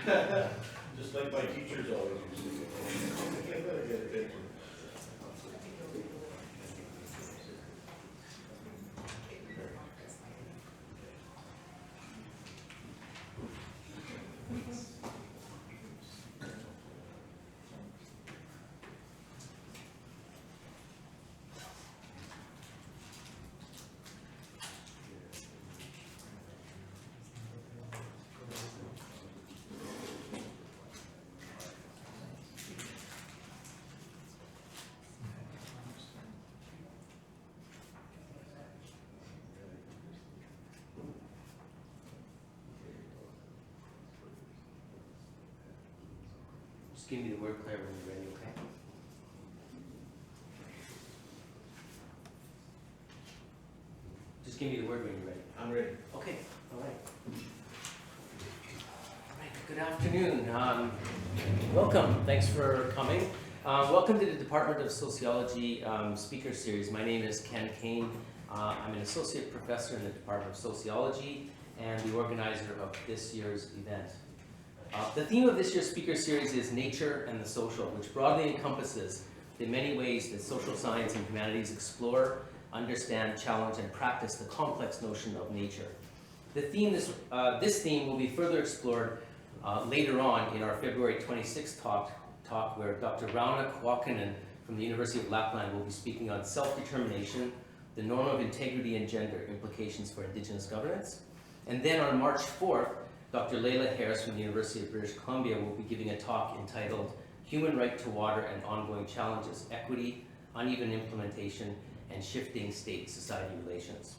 Just like my teachers always used to do. Get a picture. Just give me the word, Claire, when you're ready, okay? Just give me the word when you're ready. I'm ready. Okay, all right. All right, good afternoon. Welcome, thanks for coming. Welcome to the Department of Sociology speaker series. My name is Ken Kane. I'm an associate professor in the Department of Sociology and the organizer of this year's event. The theme of this year's speaker series is nature and the social, which broadly encompasses the many ways that social science and humanities explore, understand, challenge, and practice the complex notion of nature. The theme this theme will be further explored later on in our February 26th talk where Dr. Rauna Kuokkanen from the University of Lapland will be speaking on self-determination, the norm of integrity and gender, implications for Indigenous governance. And then on March 4th, Dr. Leila Harris from the University of British Columbia will be giving a talk entitled Human Right to Water and Ongoing Challenges, Equity, Uneven Implementation, and Shifting State-Society Relations.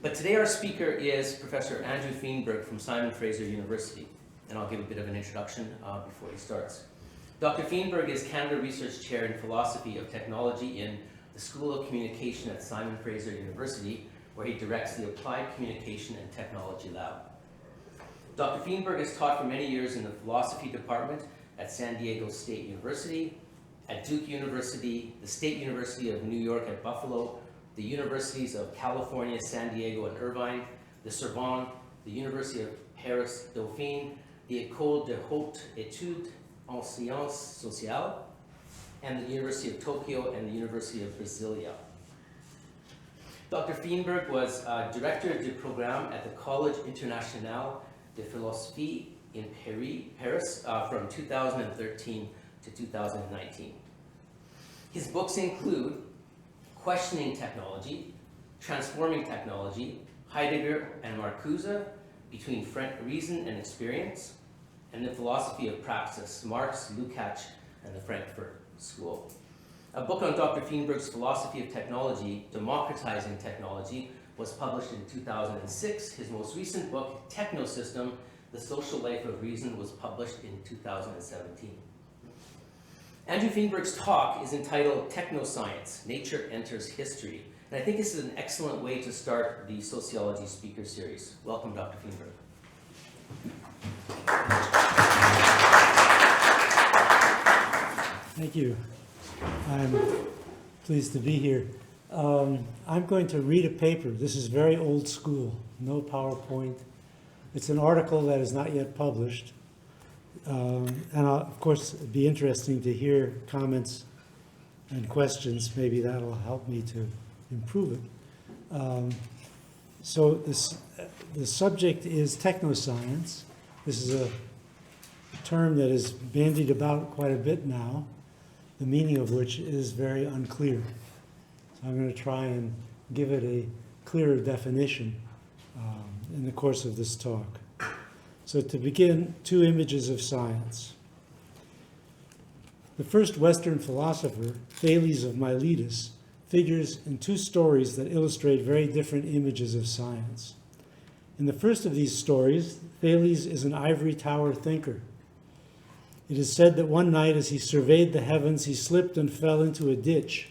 But today our speaker is Professor Andrew Feenberg from Simon Fraser University, and I'll give a bit of an introduction before he starts. Dr. Feenberg is Canada Research Chair in Philosophy of Technology in the School of Communication at Simon Fraser University, where he directs the Applied Communication and Technology Lab. Dr. Feenberg has taught for many years in the philosophy department at San Diego State University, at Duke University, the State University of New York at Buffalo, the Universities of California, San Diego, and Irvine, the Sorbonne, the University of Paris Dauphine, the École de Haute Études en Sciences Sociales, and the University of Tokyo and the University of Brasilia. Dr. Feenberg was Director du Programme at the Collège International de Philosophie in Paris from 2013 to 2019. His books include Questioning Technology, Transforming Technology, Heidegger and Marcuse, Between Reason and Experience, and The Philosophy of Praxis, Marx, Lukács, and the Frankfurt School. A book on Dr. Feenberg's philosophy of technology, Democratizing Technology, was published in 2006. His most recent book, Technosystem, The Social Life of Reason, was published in 2017. Andrew Feenberg's talk is entitled Technoscience, Nature Enters History. And I think this is an excellent way to start the sociology speaker series. Welcome, Dr. Feenberg. Thank you. I'm pleased to be here. I'm going to read a paper. This is very old school, no PowerPoint. It's an article that is not yet published. And of course, it'd be interesting to hear comments and questions. Maybe that'll help me to improve it. So the subject is technoscience. This is a term that is bandied about quite a bit now, the meaning of which is very unclear. So I'm going to try and give it a clearer definition in the course of this talk. So to begin, two images of science. The first Western philosopher, Thales of Miletus, figures in two stories that illustrate very different images of science. In the first of these stories, Thales is an ivory tower thinker. It is said that one night as he surveyed the heavens, he slipped and fell into a ditch.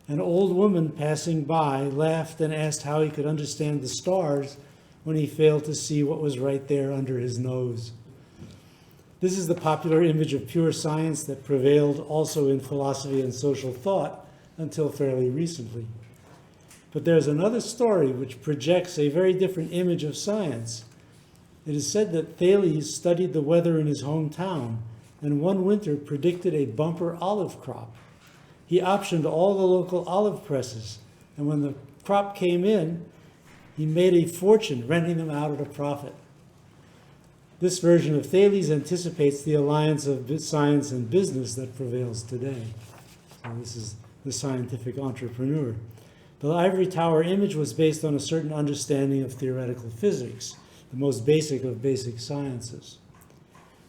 An old woman passing by laughed and asked how he could understand the stars when he failed to see what was right there under his nose. This is the popular image of pure science that prevailed also in philosophy and social thought until fairly recently. But there's another story which projects a very different image of science. It is said that Thales studied the weather in his hometown and one winter predicted a bumper olive crop. He optioned all the local olive presses, and when the crop came in, he made a fortune renting them out at a profit. This version of Thales anticipates the alliance of science and business that prevails today. So this is the scientific entrepreneur. The ivory tower image was based on a certain understanding of theoretical physics, the most basic of basic sciences.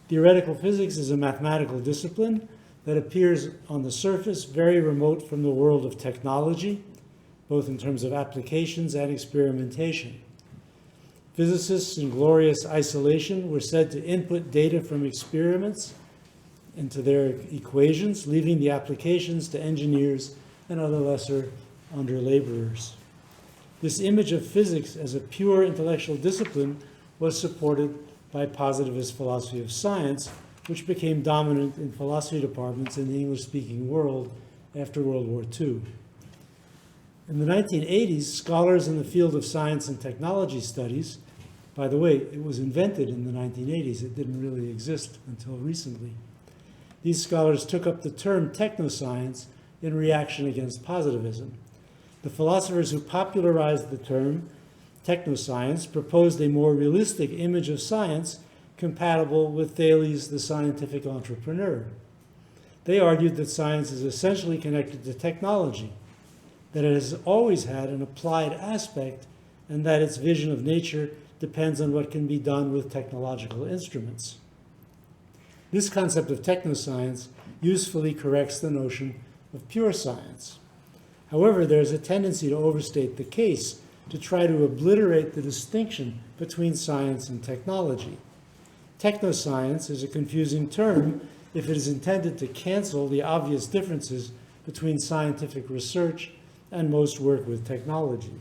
Theoretical physics is a mathematical discipline that appears on the surface very remote from the world of technology, both in terms of applications and experimentation. Physicists in glorious isolation were said to input data from experiments into their equations, leaving the applications to engineers and other lesser under-laborers. This image of physics as a pure intellectual discipline was supported by positivist philosophy of science, which became dominant in philosophy departments in the English-speaking world after World War II. In the 1980s, scholars in the field of science and technology studies, by the way, it was invented in the 1980s, it didn't really exist until recently. These scholars took up the term technoscience in reaction against positivism. The philosophers who popularized the term technoscience proposed a more realistic image of science compatible with Thales, the scientific entrepreneur. They argued that science is essentially connected to technology, that it has always had an applied aspect, and that its vision of nature depends on what can be done with technological instruments. This concept of technoscience usefully corrects the notion of pure science. However, there is a tendency to overstate the case, to try to obliterate the distinction between science and technology. Technoscience is a confusing term if it is intended to cancel the obvious differences between scientific research and most work with technology.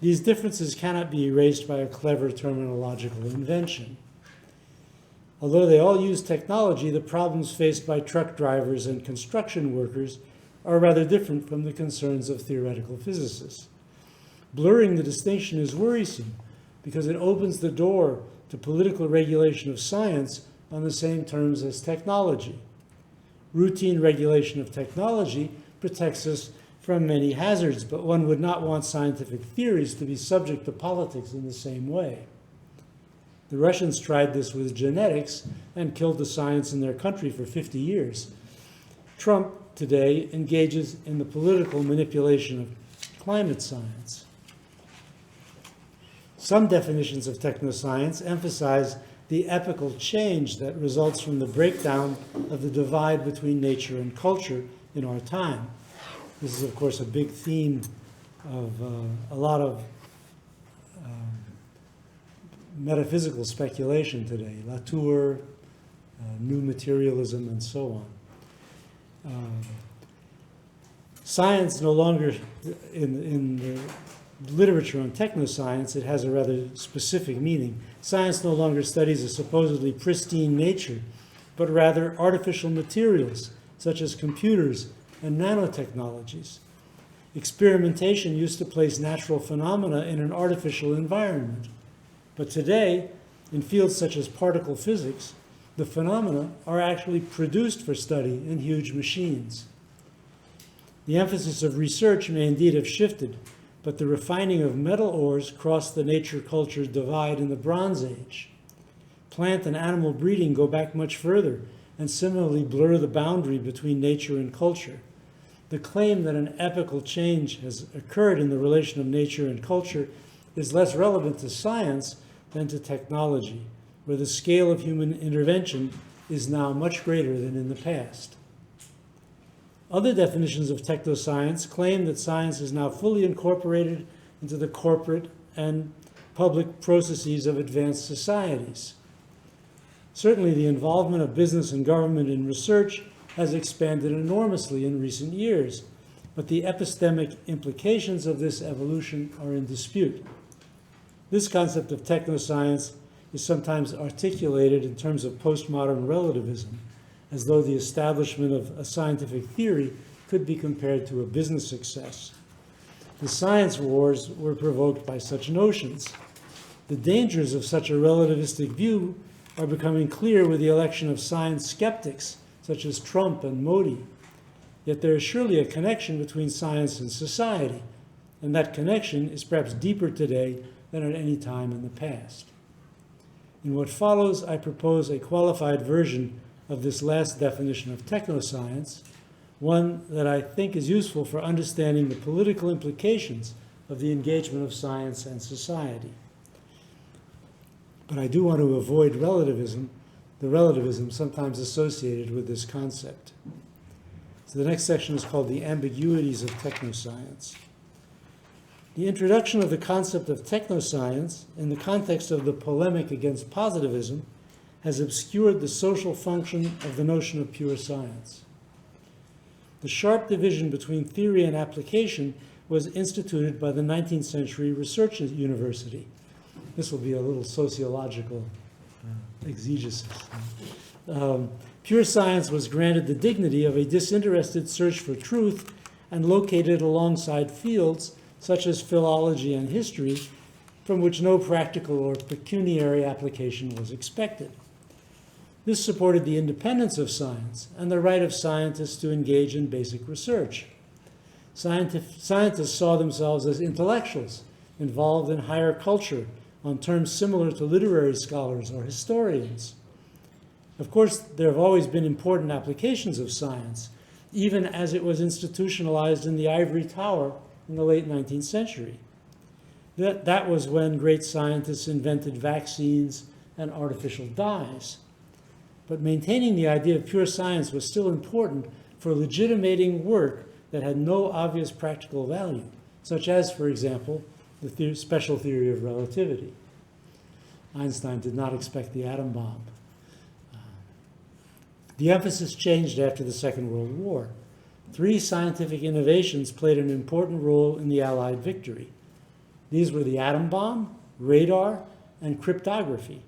These differences cannot be erased by a clever terminological invention. Although they all use technology, the problems faced by truck drivers and construction workers are rather different from the concerns of theoretical physicists. Blurring the distinction is worrisome because it opens the door to political regulation of science on the same terms as technology. Routine regulation of technology protects us from many hazards, but one would not want scientific theories to be subject to politics in the same way. The Russians tried this with genetics and killed the science in their country for 50 years. Trump today engages in the political manipulation of climate science. Some definitions of technoscience emphasize the epochal change that results from the breakdown of the divide between nature and culture in our time. This is, of course, a big theme of a lot of metaphysical speculation today, Latour, new materialism, and so on. Science no longer, in the literature on technoscience, it has a rather specific meaning. Science no longer studies a supposedly pristine nature, but rather artificial materials, such as computers and nanotechnologies. Experimentation used to place natural phenomena in an artificial environment. But today, in fields such as particle physics, the phenomena are actually produced for study in huge machines. The emphasis of research may indeed have shifted, but the refining of metal ores crossed the nature-culture divide in the Bronze Age. Plant and animal breeding go back much further and similarly blur the boundary between nature and culture. The claim that an epochal change has occurred in the relation of nature and culture is less relevant to science than to technology, where the scale of human intervention is now much greater than in the past. Other definitions of technoscience claim that science is now fully incorporated into the corporate and public processes of advanced societies. Certainly, the involvement of business and government in research has expanded enormously in recent years, but the epistemic implications of this evolution are in dispute. This concept of technoscience is sometimes articulated in terms of postmodern relativism, as though the establishment of a scientific theory could be compared to a business success. The science wars were provoked by such notions. The dangers of such a relativistic view are becoming clear with the election of science skeptics such as Trump and Modi. Yet there is surely a connection between science and society, and that connection is perhaps deeper today than at any time in the past. In what follows, I propose a qualified version of this last definition of technoscience, one that I think is useful for understanding the political implications of the engagement of science and society. But I do want to avoid relativism, the relativism sometimes associated with this concept. So the next section is called The Ambiguities of Technoscience. The introduction of the concept of technoscience in the context of the polemic against positivism has obscured the social function of the notion of pure science. The sharp division between theory and application was instituted by the 19th century research university. This will be a little sociological exegesis. Pure science was granted the dignity of a disinterested search for truth and located alongside fields such as philology and history, from which no practical or pecuniary application was expected. This supported the independence of science and the right of scientists to engage in basic research. Scientists saw themselves as intellectuals involved in higher culture on terms similar to literary scholars or historians. Of course, there have always been important applications of science, even as it was institutionalized in the ivory tower in the late 19th century. That was when great scientists invented vaccines and artificial dyes. But maintaining the idea of pure science was still important for legitimating work that had no obvious practical value, such as, for example, the special theory of relativity. Einstein did not expect the atom bomb. The emphasis changed after the Second World War. 3 scientific innovations played an important role in the Allied victory. These were the atom bomb, radar, and cryptography.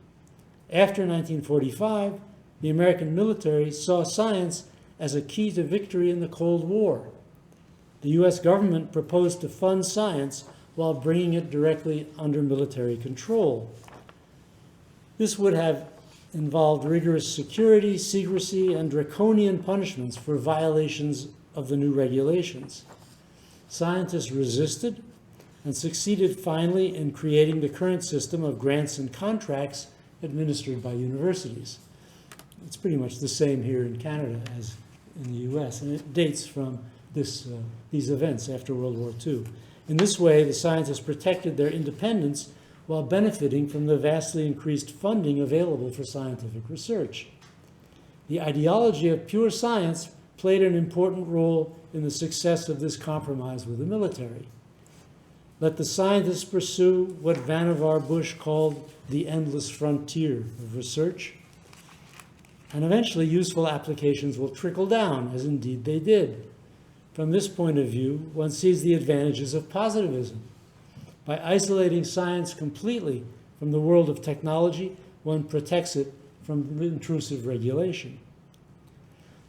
After 1945, the American military saw science as a key to victory in the Cold War. The US government proposed to fund science while bringing it directly under military control. This would have involved rigorous security, secrecy, and draconian punishments for violations of the new regulations. Scientists resisted and succeeded finally in creating the current system of grants and contracts administered by universities. It's pretty much the same here in Canada as in the US, and it dates from these events after World War II. In this way, the scientists protected their independence while benefiting from the vastly increased funding available for scientific research. The ideology of pure science played an important role in the success of this compromise with the military. Let the scientists pursue what Vannevar Bush called the endless frontier of research, and eventually useful applications will trickle down, as indeed they did. From this point of view, one sees the advantages of positivism. By isolating science completely from the world of technology, one protects it from intrusive regulation.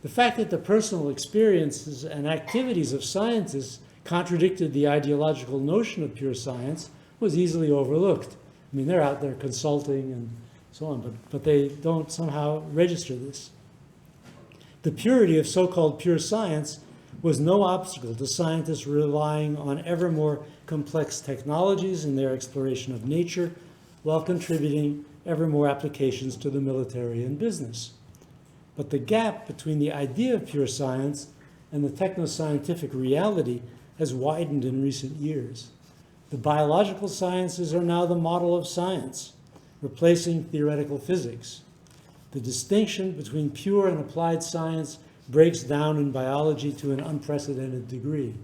The fact that the personal experiences and activities of scientists contradicted the ideological notion of pure science was easily overlooked. I mean, they're out there consulting and so on, but they don't somehow register this. The purity of so-called pure science was no obstacle to scientists relying on ever more complex technologies in their exploration of nature, while contributing ever more applications to the military and business. But the gap between the idea of pure science and the technoscientific reality has widened in recent years. The biological sciences are now the model of science, replacing theoretical physics. The distinction between pure and applied science breaks down in biology to an unprecedented degree.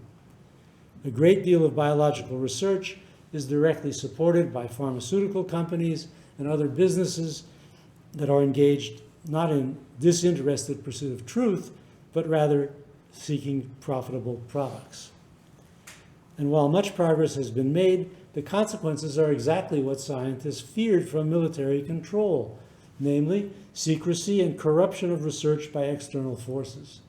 A great deal of biological research is directly supported by pharmaceutical companies and other businesses that are engaged not in disinterested pursuit of truth, but rather seeking profitable products. And while much progress has been made, the consequences are exactly what scientists feared from military control, namely secrecy and corruption of research by external forces.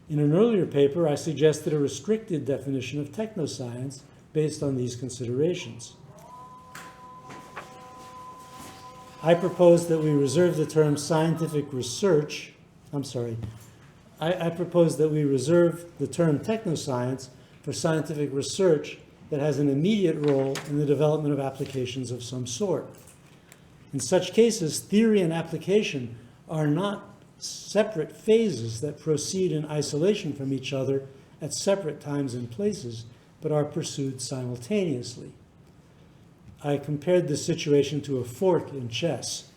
In an earlier paper, I suggested a restricted definition of technoscience based on these considerations. I propose that we reserve the term scientific research, I propose that we reserve the term technoscience for scientific research that has an immediate role in the development of applications of some sort. In such cases, theory and application are not separate phases that proceed in isolation from each other at separate times and places, but are pursued simultaneously. I compared this situation to a fork in chess,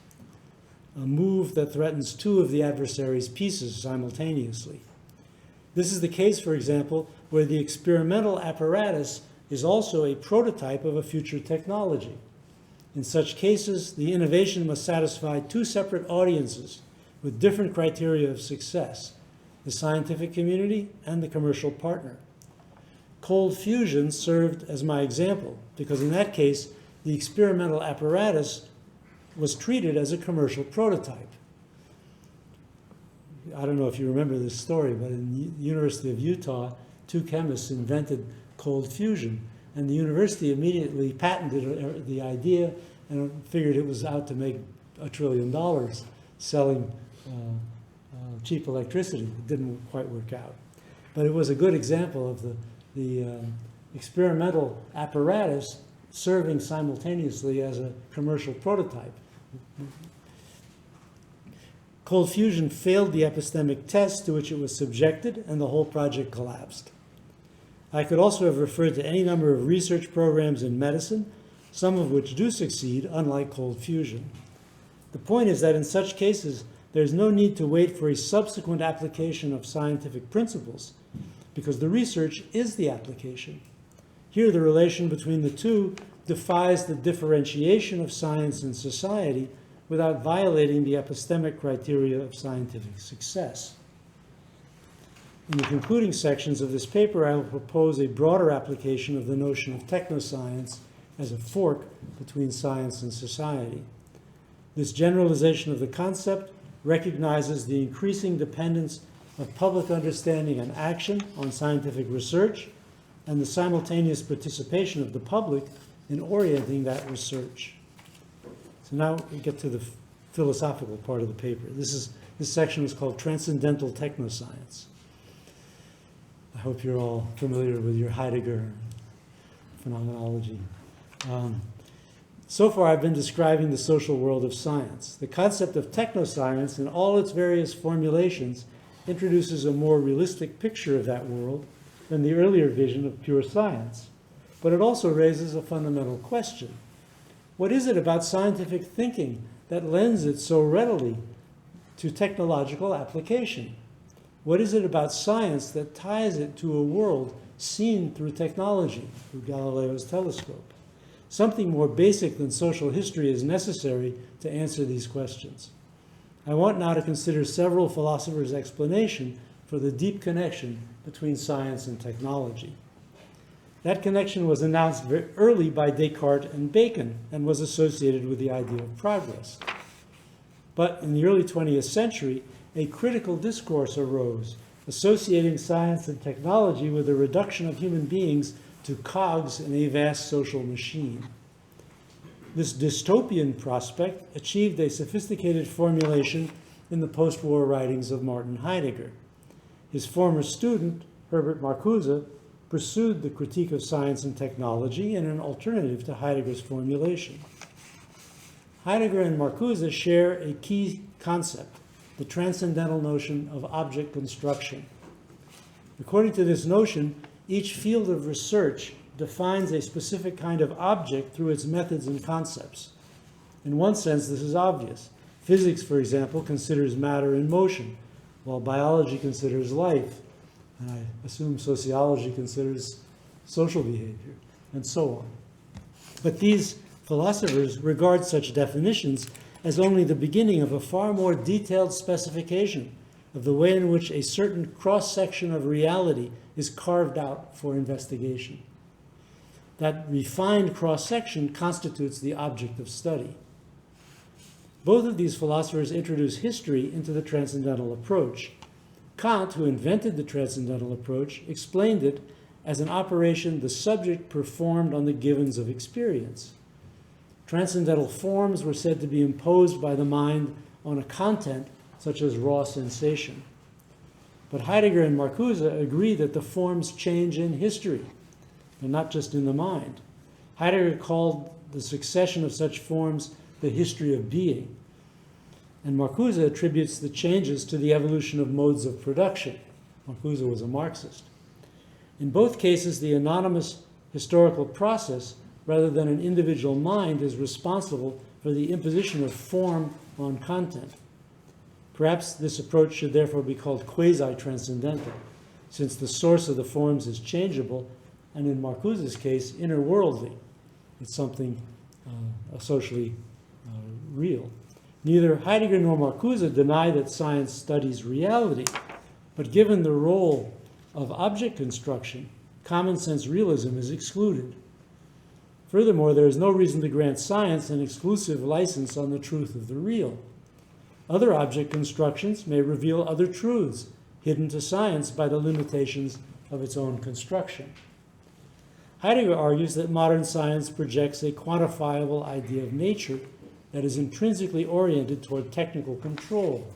a move that threatens two of the adversary's pieces simultaneously. This is the case, for example, where the experimental apparatus is also a prototype of a future technology. In such cases, the innovation must satisfy two separate audiences with different criteria of success, the scientific community and the commercial partner. Cold fusion served as my example because in that case, the experimental apparatus was treated as a commercial prototype. I don't know if you remember this story, but in the University of Utah, two chemists invented cold fusion, and the university immediately patented the idea and figured it was out to make $1 trillion selling cheap electricity. It didn't quite work out. But it was a good example of the experimental apparatus serving simultaneously as a commercial prototype. Cold fusion failed the epistemic test to which it was subjected, and the whole project collapsed. I could also have referred to any number of research programs in medicine, some of which do succeed, unlike cold fusion. The point is that in such cases, there's no need to wait for a subsequent application of scientific principles, because the research is the application. Here, the relation between the two defies the differentiation of science and society without violating the epistemic criteria of scientific success. In the concluding sections of this paper, I will propose a broader application of the notion of technoscience as a fork between science and society. This generalization of the concept recognizes the increasing dependence of public understanding and action on scientific research and the simultaneous participation of the public in orienting that research. So now we get to the philosophical part of the paper. This section is called Transcendental Technoscience. I hope you're all familiar with your Heidegger phenomenology. So far, I've been describing the social world of science. The concept of technoscience in all its various formulations introduces a more realistic picture of that world than the earlier vision of pure science. But it also raises a fundamental question. What is it about scientific thinking that lends it so readily to technological application? What is it about science that ties it to a world seen through technology, through Galileo's telescope? Something more basic than social history is necessary to answer these questions. I want now to consider several philosophers' explanation for the deep connection between science and technology. That connection was announced very early by Descartes and Bacon and was associated with the idea of progress. But in the early 20th century, a critical discourse arose, associating science and technology with the reduction of human beings to cogs in a vast social machine. This dystopian prospect achieved a sophisticated formulation in the post-war writings of Martin Heidegger. His former student, Herbert Marcuse, pursued the critique of science and technology in an alternative to Heidegger's formulation. Heidegger and Marcuse share a key concept, the transcendental notion of object construction. According to this notion, each field of research defines a specific kind of object through its methods and concepts. In one sense, this is obvious. Physics, for example, considers matter in motion, while biology considers life, and I assume sociology considers social behavior, and so on. But these philosophers regard such definitions as only the beginning of a far more detailed specification of the way in which a certain cross-section of reality is carved out for investigation. That refined cross-section constitutes the object of study. Both of these philosophers introduce history into the transcendental approach. Kant, who invented the transcendental approach, explained it as an operation the subject performed on the givens of experience. Transcendental forms were said to be imposed by the mind on a content such as raw sensation. But Heidegger and Marcuse agree that the forms change in history, and not just in the mind. Heidegger called the succession of such forms the history of being, and Marcuse attributes the changes to the evolution of modes of production. Marcuse was a Marxist. In both cases, the anonymous historical process, rather than an individual mind, is responsible for the imposition of form on content. Perhaps this approach should therefore be called quasi-transcendental, since the source of the forms is changeable, and in Marcuse's case, interworldly. It's something socially real. Neither Heidegger nor Marcuse deny that science studies reality, but given the role of object construction, common sense realism is excluded. Furthermore, there is no reason to grant science an exclusive license on the truth of the real. Other object constructions may reveal other truths hidden to science by the limitations of its own construction. Heidegger argues that modern science projects a quantifiable idea of nature that is intrinsically oriented toward technical control.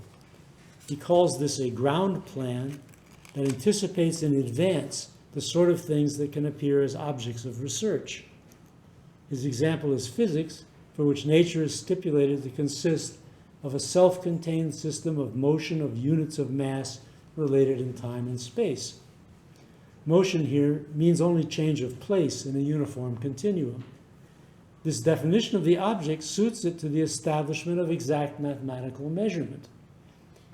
He calls this a ground plan that anticipates in advance the sort of things that can appear as objects of research. His example is physics, for which nature is stipulated to consist of a self-contained system of motion of units of mass related in time and space. Motion here means only change of place in a uniform continuum. This definition of the object suits it to the establishment of exact mathematical measurement.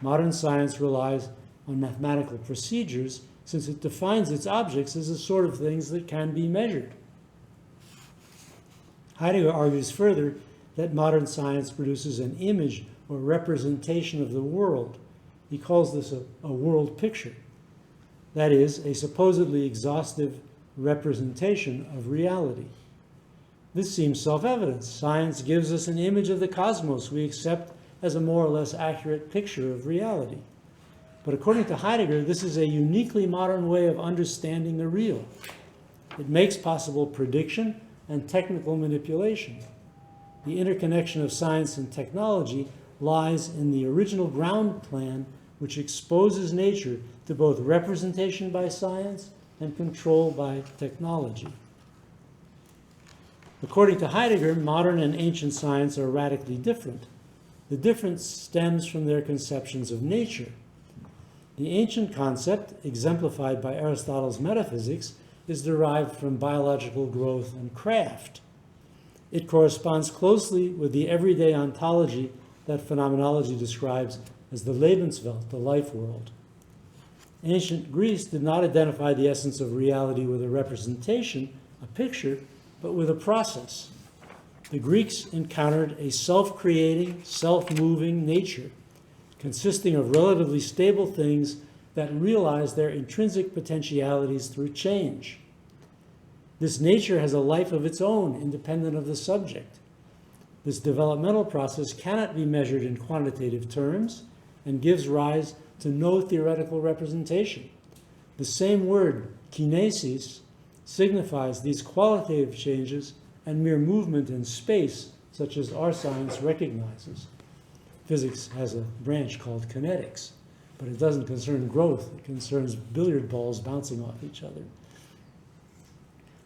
Modern science relies on mathematical procedures since it defines its objects as the sort of things that can be measured. Heidegger argues further that modern science produces an image or representation of the world. He calls this a world picture. That is, a supposedly exhaustive representation of reality. This seems self-evident. Science gives us an image of the cosmos we accept as a more or less accurate picture of reality. But according to Heidegger, this is a uniquely modern way of understanding the real. It makes possible prediction and technical manipulation. The interconnection of science and technology lies in the original ground plan, which exposes nature to both representation by science and control by technology. According to Heidegger, modern and ancient science are radically different. The difference stems from their conceptions of nature. The ancient concept, exemplified by Aristotle's metaphysics, is derived from biological growth and craft. It corresponds closely with the everyday ontology that phenomenology describes as the Lebenswelt, the life world. Ancient Greece did not identify the essence of reality with a representation, a picture, but with a process. The Greeks encountered a self-creating, self-moving nature, consisting of relatively stable things that realize their intrinsic potentialities through change. This nature has a life of its own, independent of the subject. This developmental process cannot be measured in quantitative terms and gives rise to no theoretical representation. The same word, kinesis, signifies these qualitative changes and mere movement in space, such as our science recognizes. Physics has a branch called kinetics, but it doesn't concern growth. It concerns billiard balls bouncing off each other.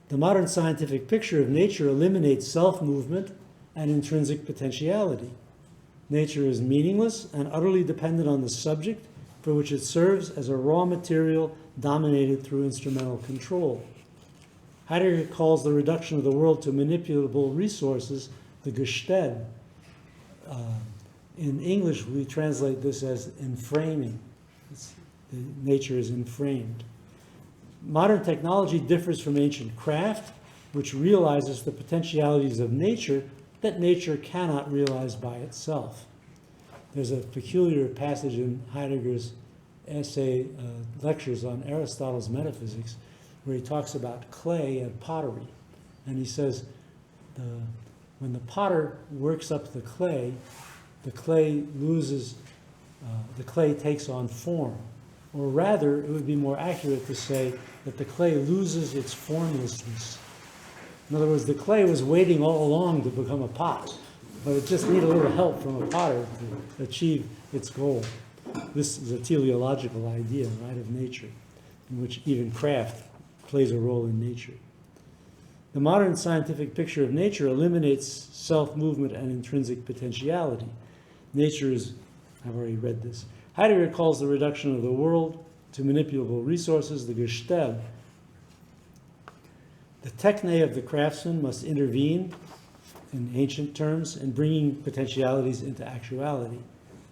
The modern scientific picture of nature eliminates self-movement and intrinsic potentiality. Nature is meaningless and utterly dependent on the subject, for which it serves as a raw material dominated through instrumental control. Heidegger calls the reduction of the world to manipulable resources the Gestell. In English, we translate this as enframing. Nature is enframed. Modern technology differs from ancient craft, which realizes the potentialities of nature that nature cannot realize by itself. There's a peculiar passage in Heidegger's essay, lectures on Aristotle's metaphysics, where he talks about clay and pottery. And he says, when the potter works up the clay loses, the clay takes on form. Or rather, it would be more accurate to say that the clay loses its formlessness. In other words, the clay was waiting all along to become a pot, but it just needed a little help from a potter to achieve its goal. This is a teleological idea, right, of nature, in which even craft plays a role in nature. The modern scientific picture of nature eliminates self-movement and intrinsic potentiality. Nature is, I've already read this. Heidegger calls the reduction of the world to manipulable resources the Gestell. The techne of the craftsman must intervene, in ancient terms, in bringing potentialities into actuality.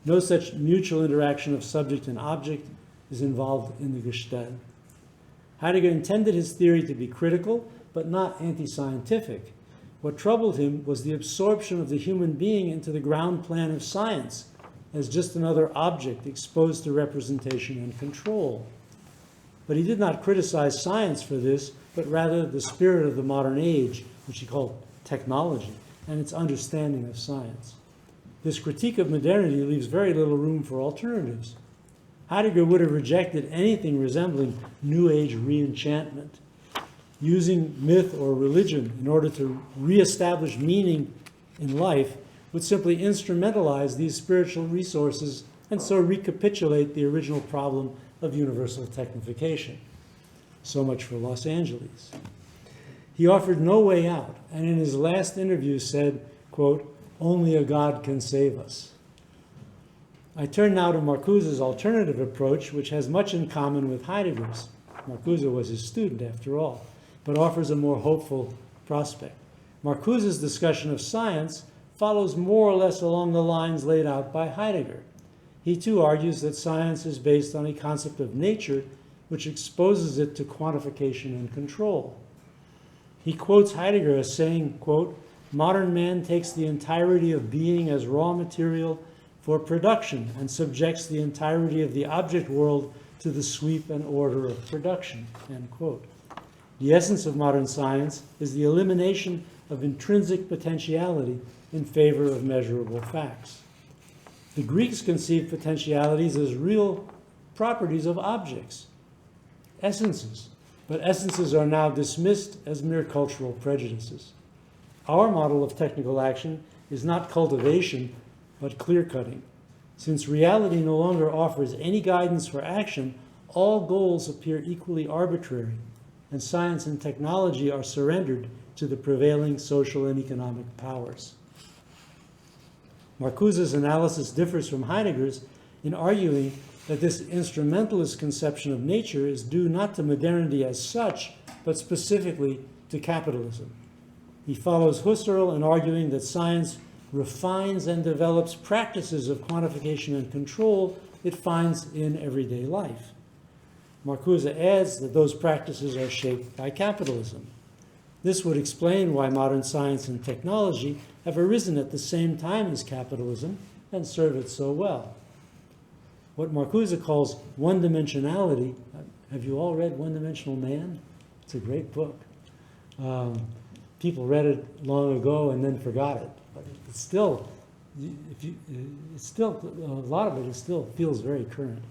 No such mutual interaction of subject and object is involved in the Gestell. Heidegger intended his theory to be critical, but not anti-scientific. What troubled him was the absorption of the human being into the ground plan of science as just another object exposed to representation and control. But he did not criticize science for this, but rather the spirit of the modern age, which he called technology, and its understanding of science. This critique of modernity leaves very little room for alternatives. Heidegger would have rejected anything resembling New Age re-enchantment. Using myth or religion in order to reestablish meaning in life would simply instrumentalize these spiritual resources and so recapitulate the original problem of universal technification. So much for Los Angeles. He offered no way out, and in his last interview said, quote, "Only a God can save us." I turn now to Marcuse's alternative approach, which has much in common with Heidegger's. Marcuse was his student, after all, but offers a more hopeful prospect. Marcuse's discussion of science follows more or less along the lines laid out by Heidegger. He too argues that science is based on a concept of nature which exposes it to quantification and control. He quotes Heidegger as saying, quote, "Modern man takes the entirety of being as raw material for production and subjects the entirety of the object world to the sweep and order of production," end quote. The essence of modern science is the elimination of intrinsic potentiality in favor of measurable facts. The Greeks conceived potentialities as real properties of objects, essences, but essences are now dismissed as mere cultural prejudices. Our model of technical action is not cultivation, but clear-cutting. Since reality no longer offers any guidance for action, all goals appear equally arbitrary, and science and technology are surrendered to the prevailing social and economic powers. Marcuse's analysis differs from Heidegger's in arguing that this instrumentalist conception of nature is due not to modernity as such, but specifically to capitalism. He follows Husserl in arguing that science refines and develops practices of quantification and control it finds in everyday life. Marcuse adds that those practices are shaped by capitalism. This would explain why modern science and technology have arisen at the same time as capitalism and serve it so well. What Marcuse calls one-dimensionality, have you all read One-Dimensional Man? It's a great book. People read it long ago and then forgot it, but it's still, a lot of it still feels very current.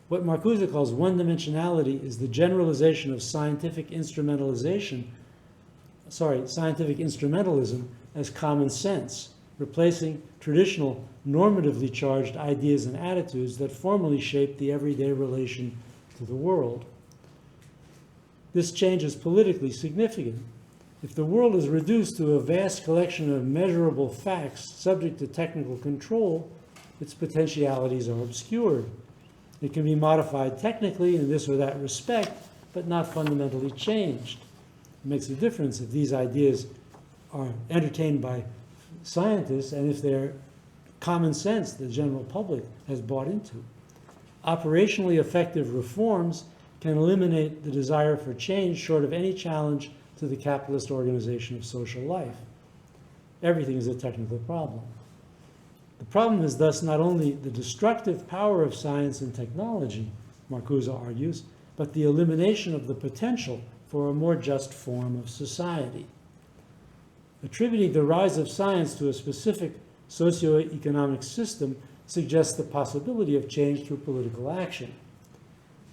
What Marcuse calls one-dimensionality is the generalization of scientific instrumentalism as common sense, replacing traditional normatively charged ideas and attitudes that formally shape the everyday relation to the world. This change is politically significant. If the world is reduced to a vast collection of measurable facts subject to technical control, its potentialities are obscured. It can be modified technically in this or that respect, but not fundamentally changed. It makes a difference if these ideas are entertained by scientists and if they're common sense the general public has bought into. Operationally effective reforms can eliminate the desire for change short of any challenge to the capitalist organization of social life. Everything is a technical problem. The problem is thus not only the destructive power of science and technology, Marcuse argues, but the elimination of the potential for a more just form of society. Attributing the rise of science to a specific socioeconomic system suggests the possibility of change through political action.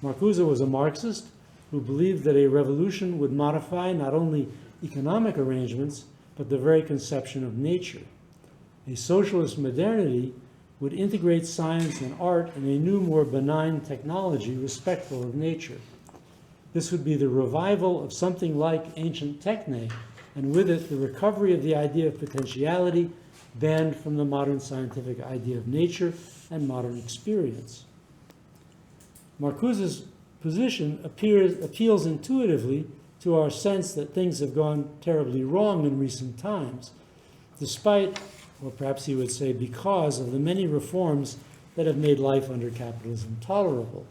Marcuse was a Marxist who believed that a revolution would modify not only economic arrangements, but the very conception of nature. A socialist modernity would integrate science and art in a new, more benign technology respectful of nature. This would be the revival of something like ancient techne, and with it the recovery of the idea of potentiality banned from the modern scientific idea of nature and modern experience. Marcuse's position appeals intuitively to our sense that things have gone terribly wrong in recent times, despite, or perhaps he would say because, of the many reforms that have made life under capitalism tolerable.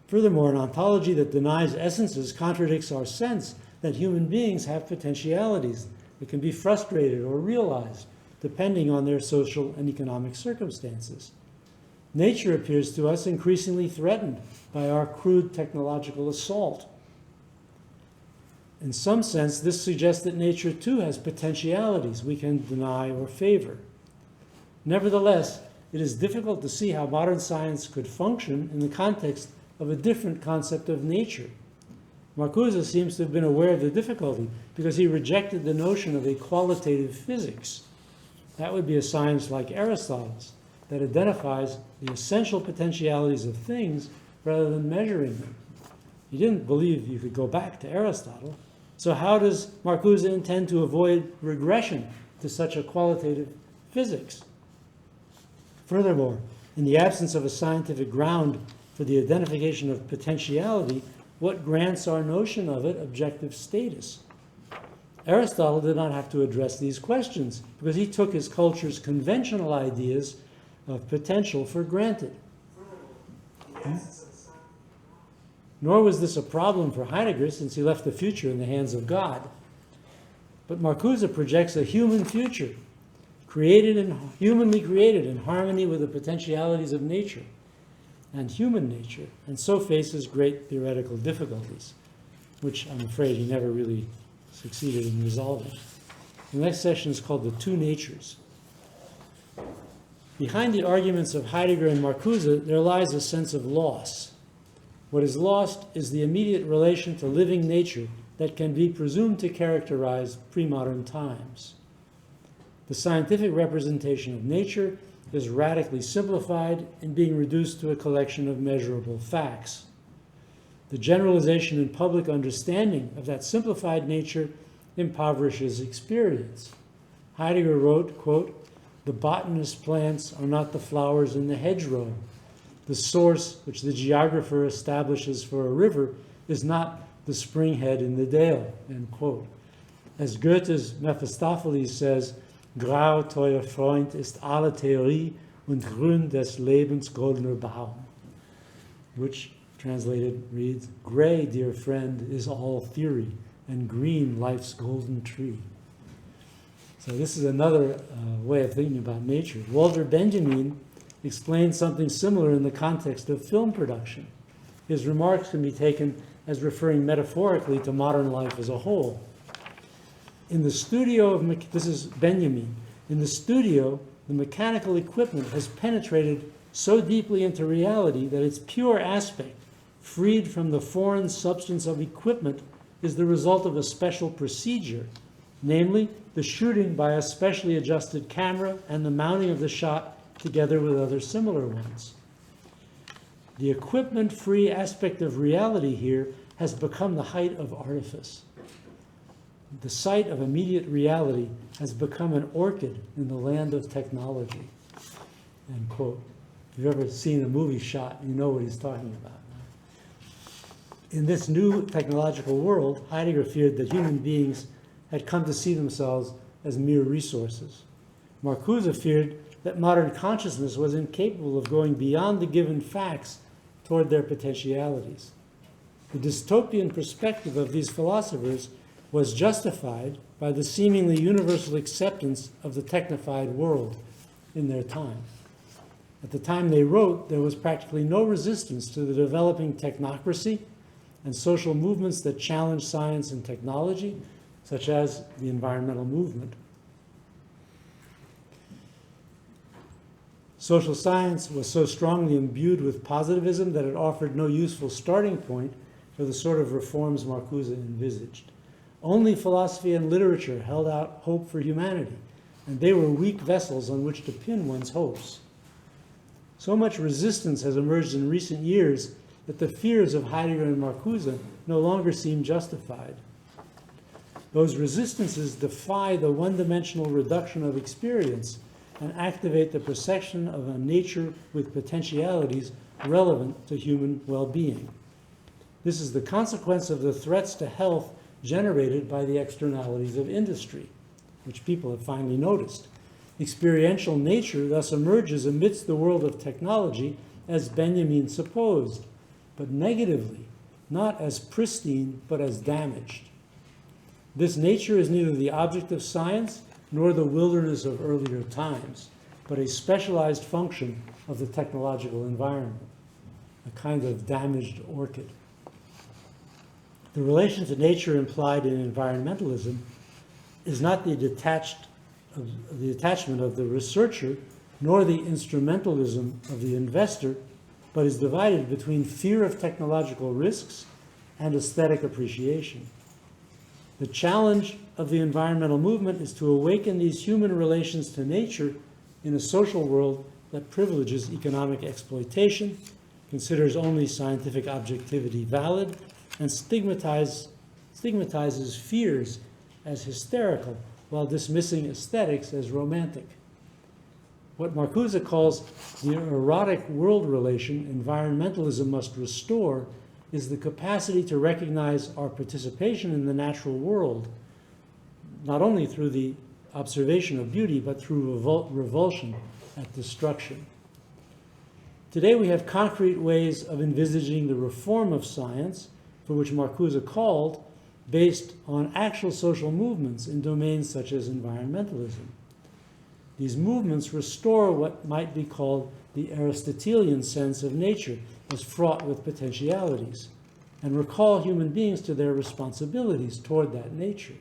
Furthermore, an ontology that denies essences contradicts our sense that human beings have potentialities that can be frustrated or realized depending on their social and economic circumstances. Nature appears to us increasingly threatened by our crude technological assault. In some sense, this suggests that nature too has potentialities we can deny or favor. Nevertheless, it is difficult to see how modern science could function in the context of a different concept of nature. Marcuse seems to have been aware of the difficulty because he rejected the notion of a qualitative physics. That would be a science like Aristotle's, that identifies the essential potentialities of things rather than measuring them. He didn't believe you could go back to Aristotle. So how does Marcuse intend to avoid regression to such a qualitative physics? Furthermore, in the absence of a scientific ground for the identification of potentiality, what grants our notion of it objective status? Aristotle did not have to address these questions because he took his culture's conventional ideas of potential for granted. Nor was this a problem for Heidegger, since he left the future in the hands of God. But Marcuse projects a human future, humanly created in harmony with the potentialities of nature and human nature, and so faces great theoretical difficulties, which I'm afraid he never really succeeded in resolving. The next section is called The Two Natures. Behind the arguments of Heidegger and Marcuse, there lies a sense of loss. What is lost is the immediate relation to living nature that can be presumed to characterize pre-modern times. The scientific representation of nature is radically simplified in being reduced to a collection of measurable facts. The generalization and public understanding of that simplified nature impoverishes experience. Heidegger wrote, quote, "The botanist's plants are not the flowers in the hedgerow. The source which the geographer establishes for a river is not the springhead in the dale," end quote. As Goethe's Mephistopheles says, "Grau, teuer Freund, ist alle Theorie und grün des Lebens goldener Baum," which translated reads, "Gray, dear friend, is all theory, and green life's golden tree." So this is another way of thinking about nature. Walter Benjamin explained something similar in the context of film production. His remarks can be taken as referring metaphorically to modern life as a whole. In the studio of, this is Benjamin, in the studio, the mechanical equipment has penetrated so deeply into reality that its pure aspect, freed from the foreign substance of equipment, is the result of a special procedure, namely the shooting by a specially adjusted camera and the mounting of the shot together with other similar ones. The equipment-free aspect of reality here has become the height of artifice. The sight of immediate reality has become an orchid in the land of technology, end quote. If you've ever seen a movie shot, you know what he's talking about. In this new technological world, Heidegger feared that human beings had come to see themselves as mere resources. Marcuse feared that modern consciousness was incapable of going beyond the given facts toward their potentialities. The dystopian perspective of these philosophers was justified by the seemingly universal acceptance of the technified world in their time. At the time they wrote, there was practically no resistance to the developing technocracy and social movements that challenged science and technology, such as the environmental movement. Social science was so strongly imbued with positivism that it offered no useful starting point for the sort of reforms Marcuse envisaged. Only philosophy and literature held out hope for humanity, and they were weak vessels on which to pin one's hopes. So much resistance has emerged in recent years that the fears of Heidegger and Marcuse no longer seem justified. Those resistances defy the one-dimensional reduction of experience and activate the perception of a nature with potentialities relevant to human well-being. This is the consequence of the threats to health generated by the externalities of industry, which people have finally noticed. Experiential nature thus emerges amidst the world of technology as Benjamin supposed, but negatively, not as pristine, but as damaged. This nature is neither the object of science nor the wilderness of earlier times, but a specialized function of the technological environment, a kind of damaged orchid. The relation to nature implied in environmentalism is not the attachment of the researcher nor the instrumentalism of the investor, but is divided between fear of technological risks and aesthetic appreciation. The challenge of the environmental movement is to awaken these human relations to nature in a social world that privileges economic exploitation, considers only scientific objectivity valid, and stigmatizes fears as hysterical while dismissing aesthetics as romantic. What Marcuse calls the erotic world relation environmentalism must restore is the capacity to recognize our participation in the natural world, not only through the observation of beauty, but through revulsion at destruction. Today we have concrete ways of envisaging the reform of science, for which Marcuse called, based on actual social movements in domains such as environmentalism. These movements restore what might be called the Aristotelian sense of nature as fraught with potentialities, and recall human beings to their responsibilities toward that nature.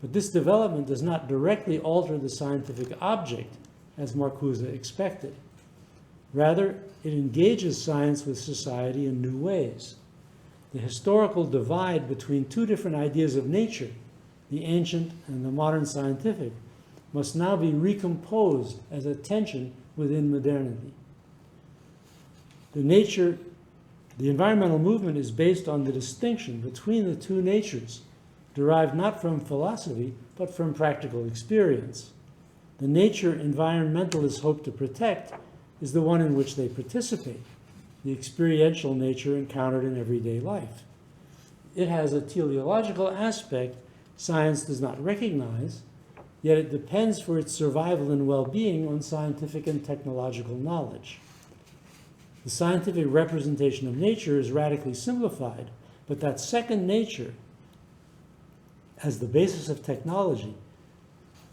But this development does not directly alter the scientific object, as Marcuse expected. Rather, it engages science with society in new ways. The historical divide between two different ideas of nature, the ancient and the modern scientific, must now be recomposed as a tension within modernity. The environmental movement is based on the distinction between the two natures, derived not from philosophy, but from practical experience. The nature environmentalists hope to protect is the one in which they participate, the experiential nature encountered in everyday life. It has a teleological aspect science does not recognize, yet it depends for its survival and well-being on scientific and technological knowledge. The scientific representation of nature is radically simplified, but that second nature, as the basis of technology,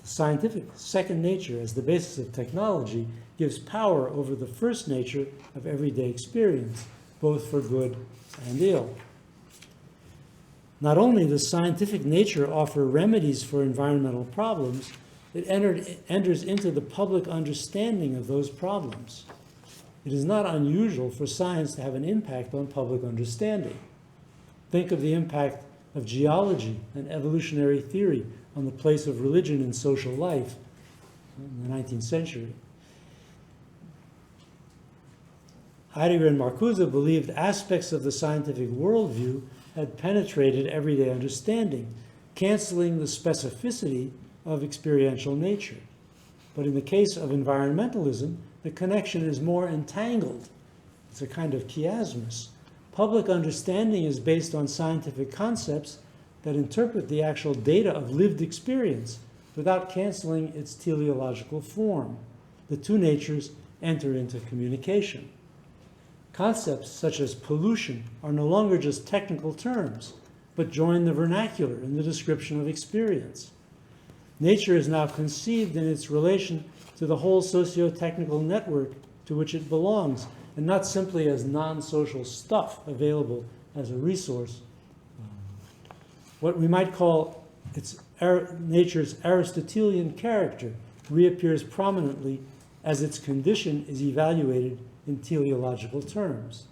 the scientific second nature as the basis of technology, gives power over the first nature of everyday experience, both for good and ill. Not only does scientific nature offer remedies for environmental problems, it enters into the public understanding of those problems. It is not unusual for science to have an impact on public understanding. Think of the impact of geology and evolutionary theory on the place of religion in social life in the 19th century. Heidegger and Marcuse believed aspects of the scientific worldview had penetrated everyday understanding, canceling the specificity of experiential nature. But in the case of environmentalism, the connection is more entangled. It's a kind of chiasmus. Public understanding is based on scientific concepts that interpret the actual data of lived experience without canceling its teleological form. The two natures enter into communication. Concepts such as pollution are no longer just technical terms, but join the vernacular in the description of experience. Nature is now conceived in its relation to the whole socio-technical network to which it belongs, and not simply as non-social stuff available as a resource. What we might call nature's Aristotelian character reappears prominently as its condition is evaluated in teleological terms.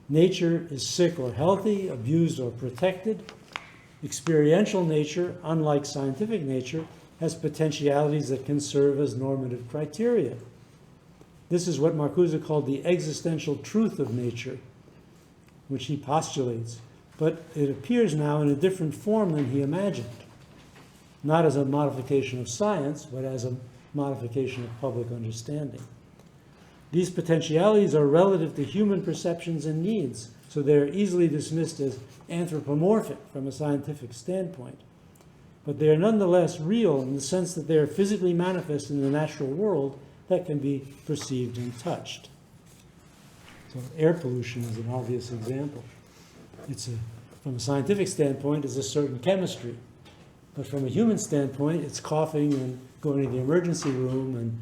Nature is sick or healthy, abused or protected. Experiential nature, unlike scientific nature, has potentialities that can serve as normative criteria. This is what Marcuse called the existential truth of nature, which he postulates, but it appears now in a different form than he imagined, not as a modification of science, but as a modification of public understanding. These potentialities are relative to human perceptions and needs, so they're easily dismissed as anthropomorphic from a scientific standpoint. But they are nonetheless real in the sense that they are physically manifest in the natural world that can be perceived and touched. So air pollution is an obvious example. From a scientific standpoint, it's a certain chemistry. But from a human standpoint, it's coughing and going to the emergency room and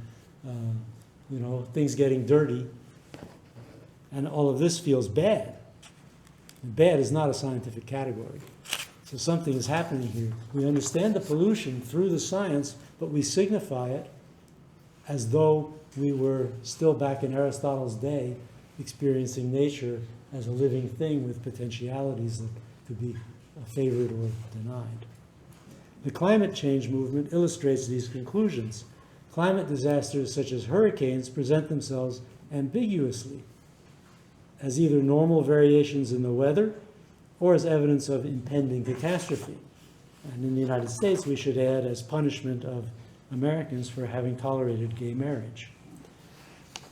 things getting dirty. And all of this feels bad. And bad is not a scientific category. So something is happening here. We understand the pollution through the science, but we signify it as though we were still back in Aristotle's day, experiencing nature as a living thing with potentialities that could be favored or denied. The climate change movement illustrates these conclusions. Climate disasters such as hurricanes present themselves ambiguously as either normal variations in the weather or as evidence of impending catastrophe. And in the United States, we should add as punishment of Americans for having tolerated gay marriage.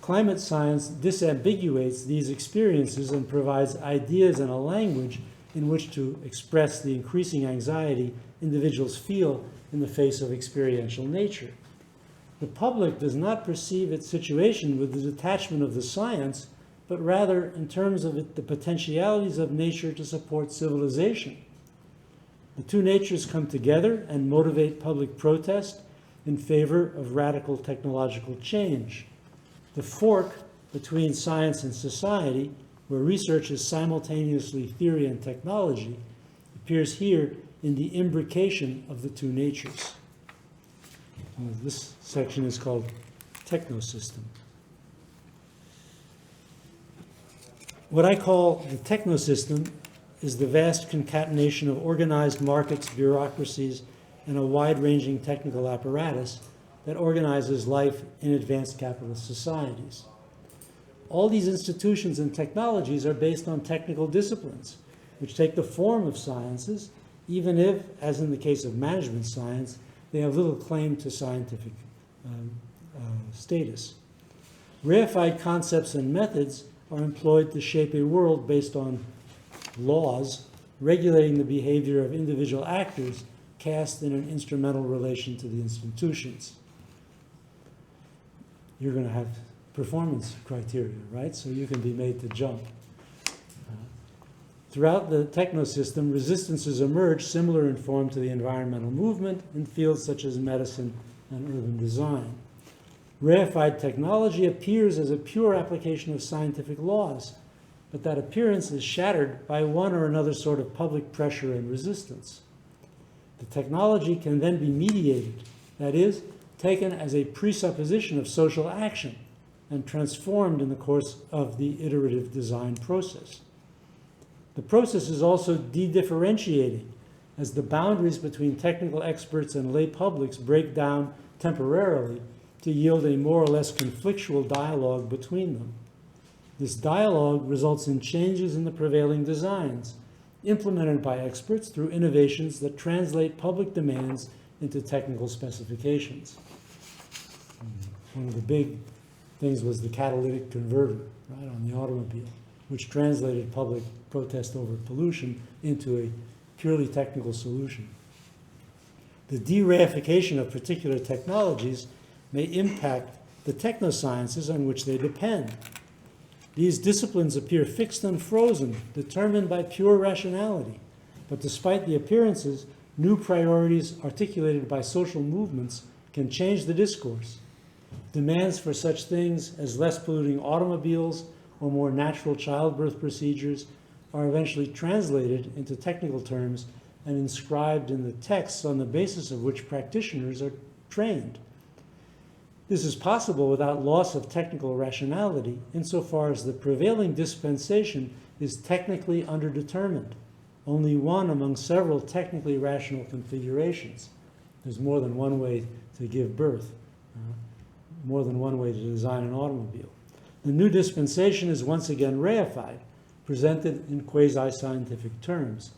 Climate science disambiguates these experiences and provides ideas and a language in which to express the increasing anxiety individuals feel in the face of experiential nature. The public does not perceive its situation with the detachment of the science, but rather in terms of the potentialities of nature to support civilization. The two natures come together and motivate public protest in favor of radical technological change. The fork between science and society, where research is simultaneously theory and technology, appears here in the imbrication of the two natures. This section is called technosystem. What I call the technosystem is the vast concatenation of organized markets, bureaucracies, and a wide-ranging technical apparatus that organizes life in advanced capitalist societies. All these institutions and technologies are based on technical disciplines, which take the form of sciences, even if, as in the case of management science, they have little claim to scientific status. Reified concepts and methods are employed to shape a world based on laws regulating the behavior of individual actors cast in an instrumental relation to the institutions. You're going to have performance criteria, right? So you can be made to jump. Throughout the technosystem, resistances emerge similar in form to the environmental movement in fields such as medicine and urban design. Reified technology appears as a pure application of scientific laws, but that appearance is shattered by one or another sort of public pressure and resistance. The technology can then be mediated, that is, taken as a presupposition of social action and transformed in the course of the iterative design process. The process is also de-differentiating as the boundaries between technical experts and lay publics break down temporarily to yield a more or less conflictual dialogue between them. This dialogue results in changes in the prevailing designs, implemented by experts through innovations that translate public demands into technical specifications. One of the big things was the catalytic converter, right, on the automobile, which translated public protest over pollution into a purely technical solution. The de-reification of particular technologies may impact the technosciences on which they depend. These disciplines appear fixed and frozen, determined by pure rationality. But despite the appearances, new priorities articulated by social movements can change the discourse. Demands for such things as less polluting automobiles or more natural childbirth procedures are eventually translated into technical terms and inscribed in the texts on the basis of which practitioners are trained. This is possible without loss of technical rationality, insofar as the prevailing dispensation is technically underdetermined, only one among several technically rational configurations. There's more than one way to give birth, more than one way to design an automobile. The new dispensation is once again reified, presented in quasi-scientific terms.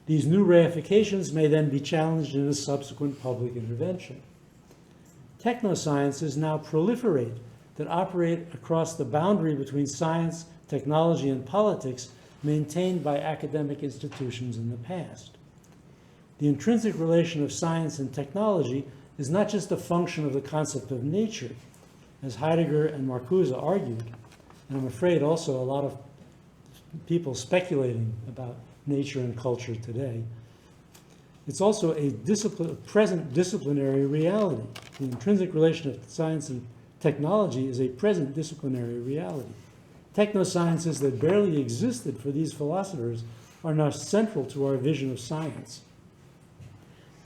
These new reifications may then be challenged in a subsequent public intervention. Technosciences now proliferate that operate across the boundary between science, technology, and politics maintained by academic institutions in the past. The intrinsic relation of science and technology is not just a function of the concept of nature, as Heidegger and Marcuse argued, and I'm afraid also a lot of people speculating about nature and culture today. It's also a present disciplinary reality. The intrinsic relation of science and technology is a present disciplinary reality. Technosciences that barely existed for these philosophers are now central to our vision of science.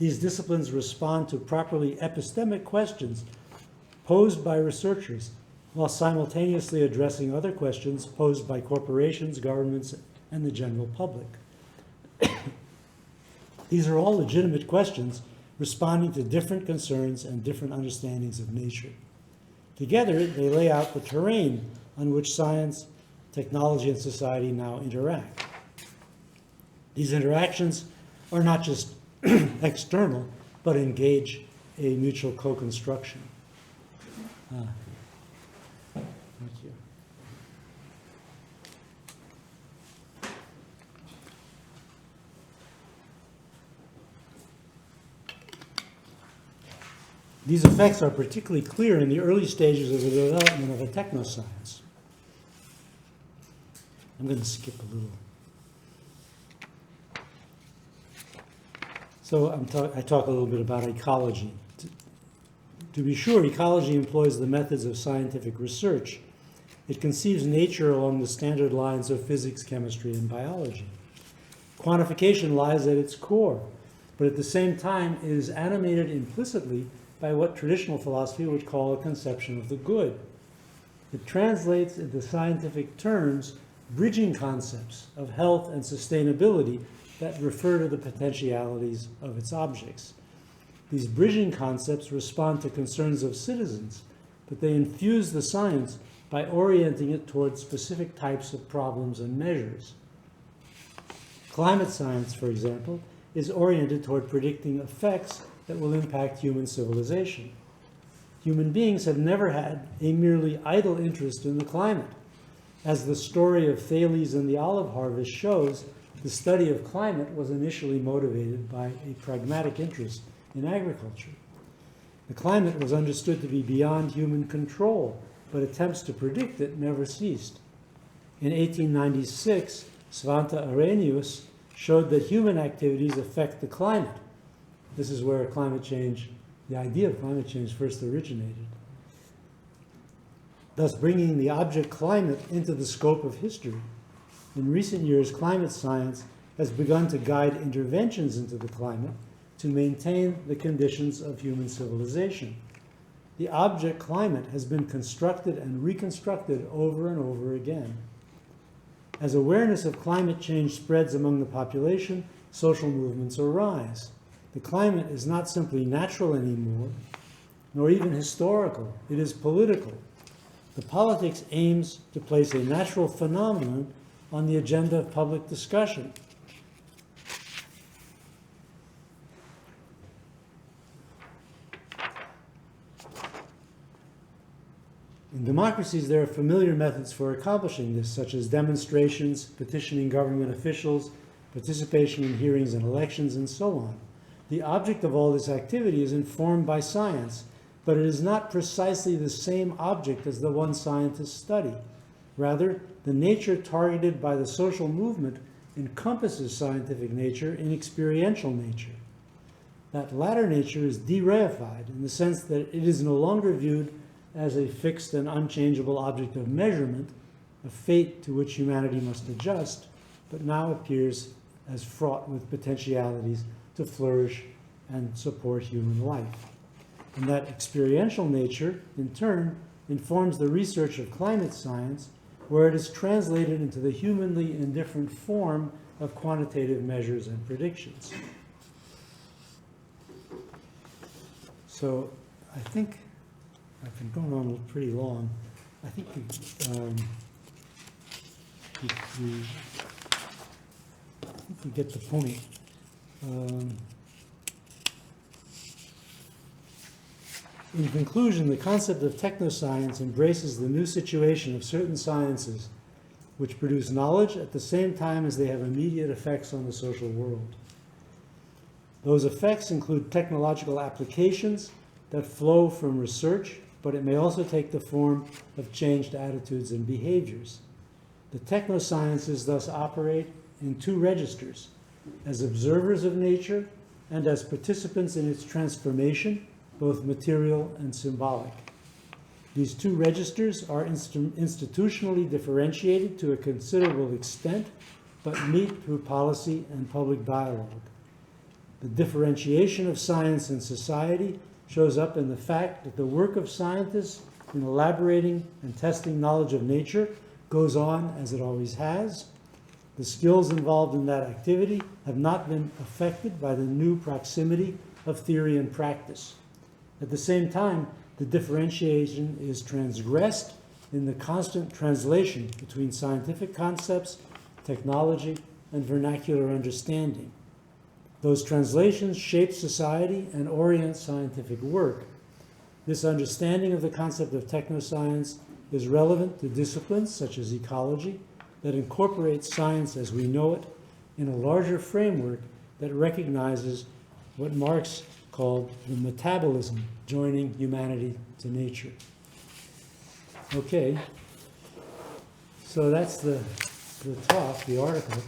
These disciplines respond to properly epistemic questions posed by researchers, while simultaneously addressing other questions posed by corporations, governments, and the general public. These are all legitimate questions responding to different concerns and different understandings of nature. Together, they lay out the terrain on which science, technology, and society now interact. These interactions are not just external, but engage a mutual co-construction. Thank you. These effects are particularly clear in the early stages of the development of a technoscience. I'm going to skip a little. So I talk a little bit about ecology. To be sure, ecology employs the methods of scientific research. It conceives nature along the standard lines of physics, chemistry, and biology. Quantification lies at its core, but at the same time it is animated implicitly by what traditional philosophy would call a conception of the good. It translates into scientific terms bridging concepts of health and sustainability that refer to the potentialities of its objects. These bridging concepts respond to concerns of citizens, but they infuse the science by orienting it towards specific types of problems and measures. Climate science, for example, is oriented toward predicting effects that will impact human civilization. Human beings have never had a merely idle interest in the climate. As the story of Thales and the olive harvest shows, the study of climate was initially motivated by a pragmatic interest in agriculture. The climate was understood to be beyond human control, but attempts to predict it never ceased. In 1896, Svante Arrhenius showed that human activities affect the climate. This is where climate change, the idea of climate change, first originated, thus bringing the object climate into the scope of history. In recent years, climate science has begun to guide interventions into the climate to maintain the conditions of human civilization. The object climate has been constructed and reconstructed over and over again. As awareness of climate change spreads among the population, social movements arise. The climate is not simply natural anymore, nor even historical. It is political. The politics aims to place a natural phenomenon on the agenda of public discussion. In democracies, there are familiar methods for accomplishing this, such as demonstrations, petitioning government officials, participation in hearings and elections, and so on. The object of all this activity is informed by science, but it is not precisely the same object as the one scientists study. Rather, the nature targeted by the social movement encompasses scientific nature in experiential nature. That latter nature is de-reified in the sense that it is no longer viewed as a fixed and unchangeable object of measurement, a fate to which humanity must adjust, but now appears as fraught with potentialities to flourish and support human life. And that experiential nature, in turn, informs the research of climate science, where it is translated into the humanly indifferent form of quantitative measures and predictions. So I think I've been going on pretty long. I think we get the point. In conclusion, the concept of technoscience embraces the new situation of certain sciences which produce knowledge at the same time as they have immediate effects on the social world. Those effects include technological applications that flow from research, but it may also take the form of changed attitudes and behaviors. The technosciences thus operate in two registers, as observers of nature and as participants in its transformation, both material and symbolic. These two registers are institutionally differentiated to a considerable extent, but meet through policy and public dialogue. The differentiation of science and society shows up in the fact that the work of scientists in elaborating and testing knowledge of nature goes on as it always has. The skills involved in that activity have not been affected by the new proximity of theory and practice. At the same time, the differentiation is transgressed in the constant translation between scientific concepts, technology, and vernacular understanding. Those translations shape society and orient scientific work. This understanding of the concept of technoscience is relevant to disciplines such as ecology that incorporate science as we know it in a larger framework that recognizes what Marx called the metabolism joining humanity to nature. Okay, so that's the talk, the article.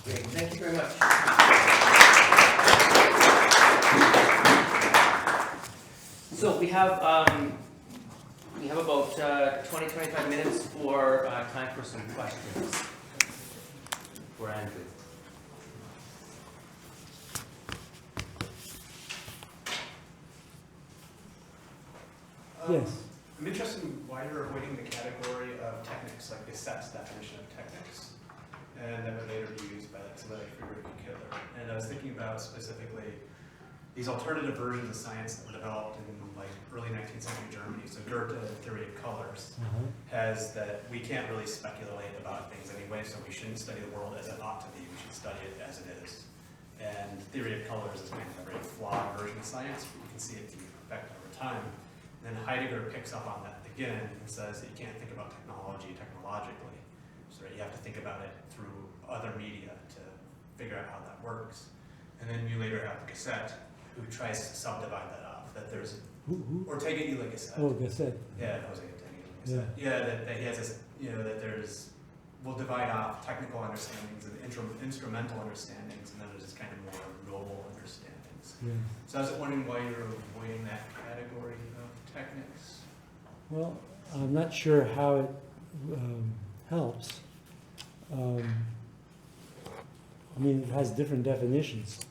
Great, thank you very much. So we have about 20-25 minutes for time for some questions for Andrew. Yes. I'm interested in why you're avoiding the category of techniques, like Gassette's definition of techniques, and that would later be used by like somebody like Friedrich Kittler. And I was thinking about specifically these alternative versions of science that were developed in like early 19th century Germany. So Goethe theory of colors has that we can't really speculate about things anyway, so we shouldn't study the world as it ought to be. We should study it as it is. And theory of colors is kind of a very flawed version of science, but you can see it can perfect over time. And then Heidegger picks up on that again and says that you can't think about technology technologically. So you have to think about it through other media to figure out how that works. And then you later have Gassett, who tries to subdivide that up. That there's Ortega y Gasset. Oh, Gasset. Yeah, Jose Ortega y Gasset. Yeah, that he has this, that there's, we'll divide off technical understandings and instrumental understandings, and then there's this kind of more noble understandings. Yeah. So I was wondering why you're avoiding that category of techniques. Well, I'm not sure how it helps. I mean, it has different definitions.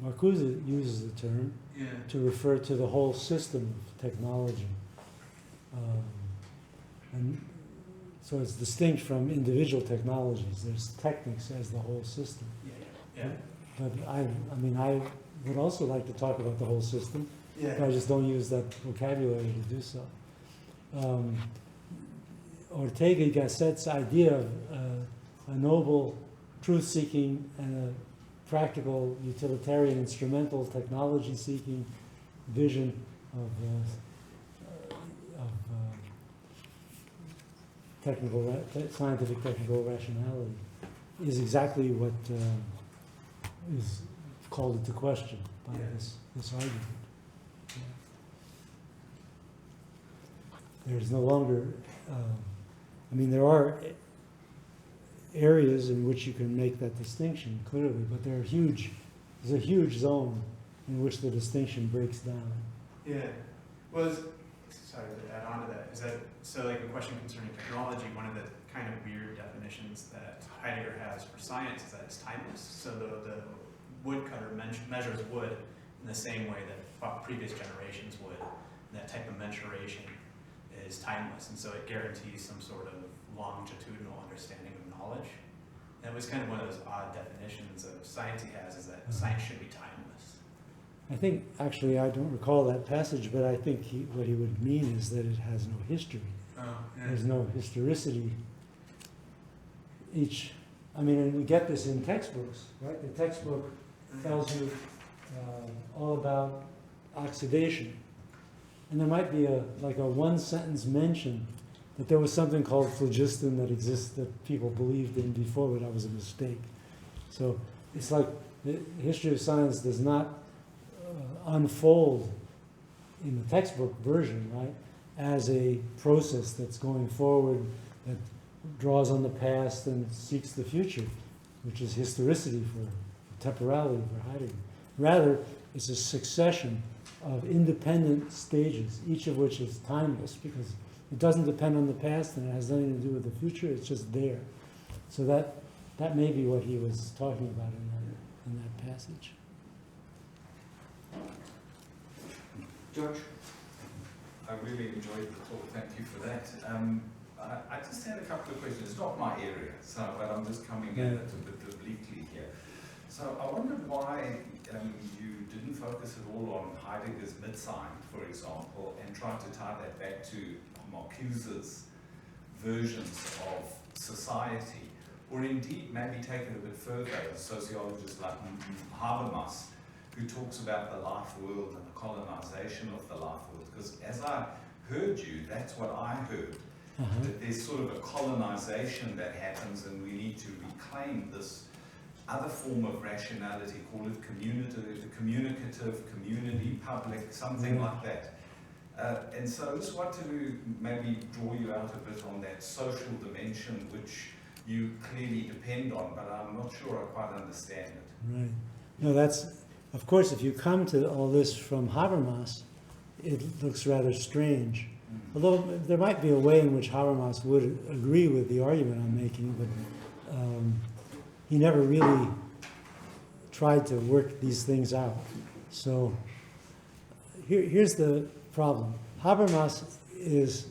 Marcuse uses the term to refer to the whole system of technology. And so it's distinct from individual technologies. There's techniques as the whole system. Yeah. But I would also like to talk about the whole system. Yeah. But I just don't use that vocabulary to do so. Ortega y Gasset's idea of a noble truth-seeking and a practical, utilitarian, instrumental, technology-seeking vision of scientific technical rationality is exactly what is called into question by this argument. There's no longer, there are areas in which you can make that distinction clearly, but there's a huge zone in which the distinction breaks down. Yeah. Well, sorry to add on to that, is that, so like a question concerning technology, one of the kind of weird definitions that Heidegger has for science is that it's timeless. So the woodcutter measures wood in the same way that previous generations would. And that type of mensuration is timeless, and so it guarantees some sort of longitudinal understanding of knowledge. And it was kind of one of those odd definitions of science he has, is that science should be timeless. I think, actually, I don't recall that passage, but I think what he would mean is that it has no history. Oh, yeah. There's no historicity. And we get this in textbooks, right? The textbook tells you all about oxidation. And there might be a one-sentence mention that there was something called phlogiston that exists that people believed in before, but that was a mistake. So it's like the history of science does not unfold in the textbook version, right, as a process that's going forward, that draws on the past and seeks the future, which is historicity for temporality for Heidegger. Rather, it's a succession of independent stages, each of which is timeless because it doesn't depend on the past and it has nothing to do with the future, it's just there. So that may be what he was talking about in that passage. George? I really enjoyed the talk, thank you for that. I just had a couple of questions. It's not my area, but I'm just coming in a bit obliquely here. So I wondered why you didn't focus at all on Heidegger's Mitsein, for example, and try to tie that back to Marcuse's versions of society, or indeed maybe take it a bit further, a sociologist like Habermas, who talks about the life world and the colonization of the life world. Because as I heard you, that's what I heard. That there's sort of a colonization that happens and we need to reclaim this other form of rationality, call it communicative, community, public, something like that. And so I just want to maybe draw you out a bit on that social dimension which you clearly depend on, but I'm not sure I quite understand it. Right. No, that's, of course, if you come to all this from Habermas, it looks rather strange. Although there might be a way in which Habermas would agree with the argument I'm making, but he never really tried to work these things out. So here's the problem. Habermas is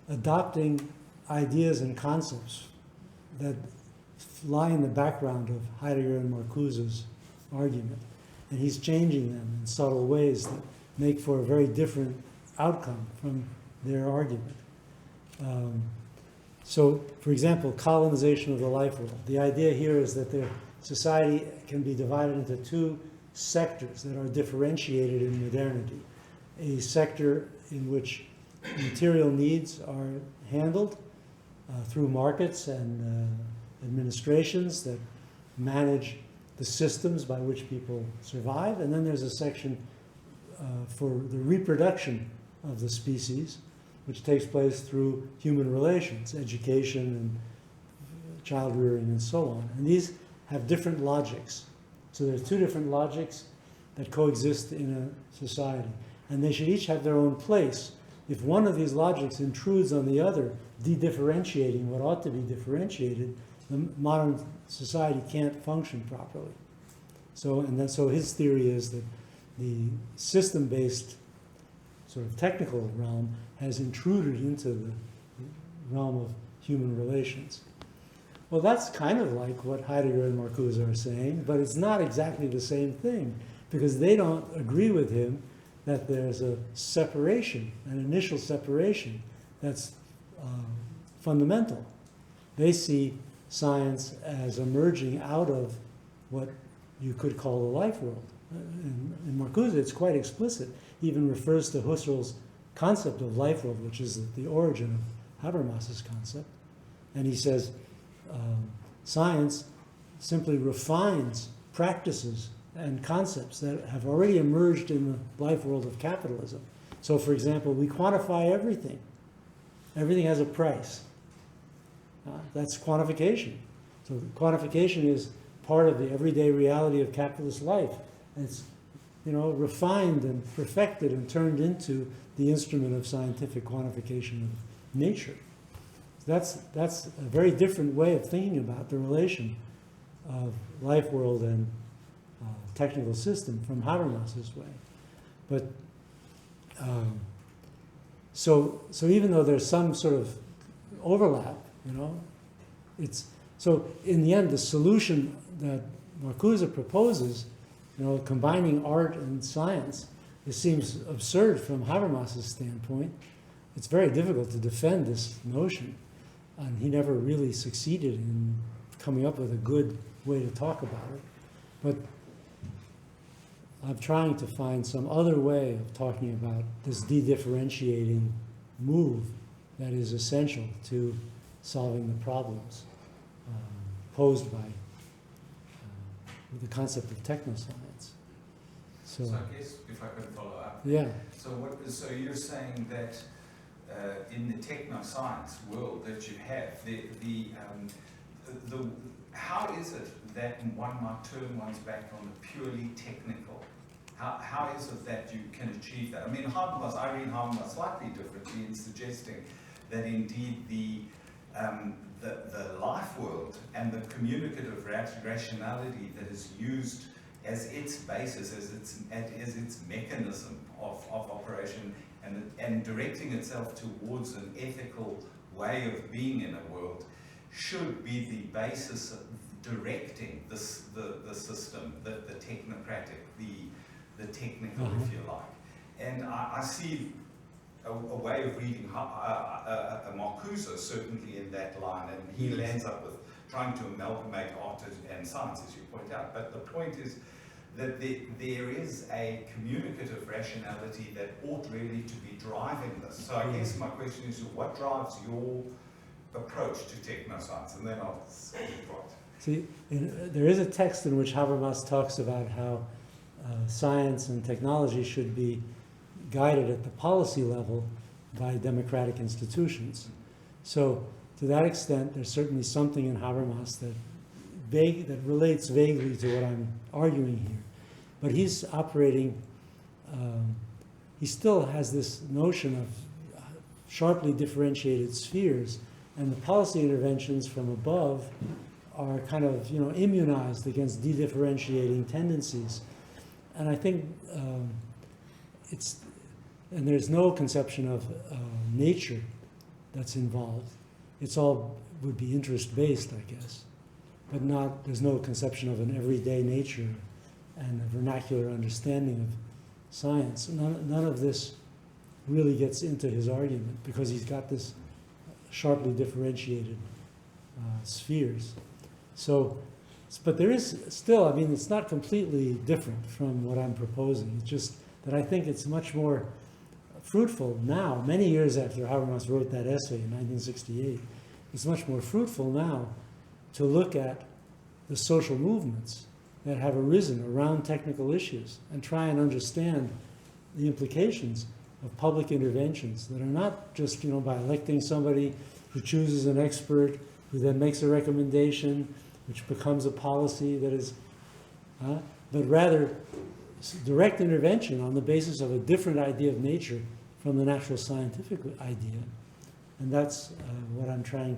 adopting ideas and concepts that lie in the background of Heidegger and Marcuse's argument. And he's changing them in subtle ways that make for a very different outcome from their argument. So, for example, colonization of the life world. The idea here is that the society can be divided into two sectors that are differentiated in modernity. A sector in which material needs are handled through markets and administrations that manage the systems by which people survive. And then there's a section for the reproduction of the species, which takes place through human relations, education and child rearing and so on. And these have different logics. So there's two different logics that coexist in a society. And they should each have their own place. If one of these logics intrudes on the other, de-differentiating what ought to be differentiated, the modern society can't function properly. So his theory is that the system-based sort of technical realm has intruded into the realm of human relations. Well, that's kind of like what Heidegger and Marcuse are saying, but it's not exactly the same thing, because they don't agree with him that there's a separation, an initial separation that's fundamental. They see science as emerging out of what you could call the life world. In Marcuse, it's quite explicit. He even refers to Husserl's concept of life world, which is the origin of Habermas's concept. And he says science simply refines practices and concepts that have already emerged in the life world of capitalism. So, for example, we quantify everything. Everything has a price. That's quantification. So quantification is part of the everyday reality of capitalist life. And it's, refined and perfected and turned into the instrument of scientific quantification of nature. That's a very different way of thinking about the relation of life world and technical system from Habermas's way. But so even though there's some sort of overlap, you know, it's so in the end the solution that Marcuse proposes, you know, combining art and science, it seems absurd from Habermas's standpoint. It's very difficult to defend this notion, and he never really succeeded in coming up with a good way to talk about it. But I'm trying to find some other way of talking about this de-differentiating move that is essential to solving the problems posed by the concept of technoscience. So I guess if I could follow up. Yeah. So you're saying that in the technoscience world that you have, how is it that one might turn one's back on the purely technical? How is it that you can achieve that? I mean, I read Habermas slightly differently in suggesting that indeed the life world and the communicative rationality that is used as its basis, as its mechanism of operation and directing itself towards an ethical way of being in a world should be the basis of directing the system, the technocratic, the technical, if you like. And I see a way of reading Marcuse certainly in that line, and he lands up with trying to amalgamate art and science, as you point out. But the point is that there is a communicative rationality that ought really to be driving this. So I guess my question is, what drives your approach to technoscience? And then I'll say what. See, there is a text in which Habermas talks about how science and technology should be guided at the policy level by democratic institutions. So to that extent, there's certainly something in Habermas that relates vaguely to what I'm arguing here. But he's operating, he still has this notion of sharply differentiated spheres, and the policy interventions from above are kind of, you know, immunized against de-differentiating tendencies. And I think and there's no conception of nature that's involved. It's all would be interest-based, I guess. But there's no conception of an everyday nature and a vernacular understanding of science. None of this really gets into his argument because he's got this sharply differentiated spheres. So, but there is still, I mean, it's not completely different from what I'm proposing. It's just that I think it's much more fruitful now, many years after Habermas wrote that essay in 1968, it's much more fruitful now to look at the social movements that have arisen around technical issues and try and understand the implications of public interventions that are not just, you know, by electing somebody who chooses an expert who then makes a recommendation which becomes a policy that is, but rather direct intervention on the basis of a different idea of nature from the natural scientific idea. And that's what I'm trying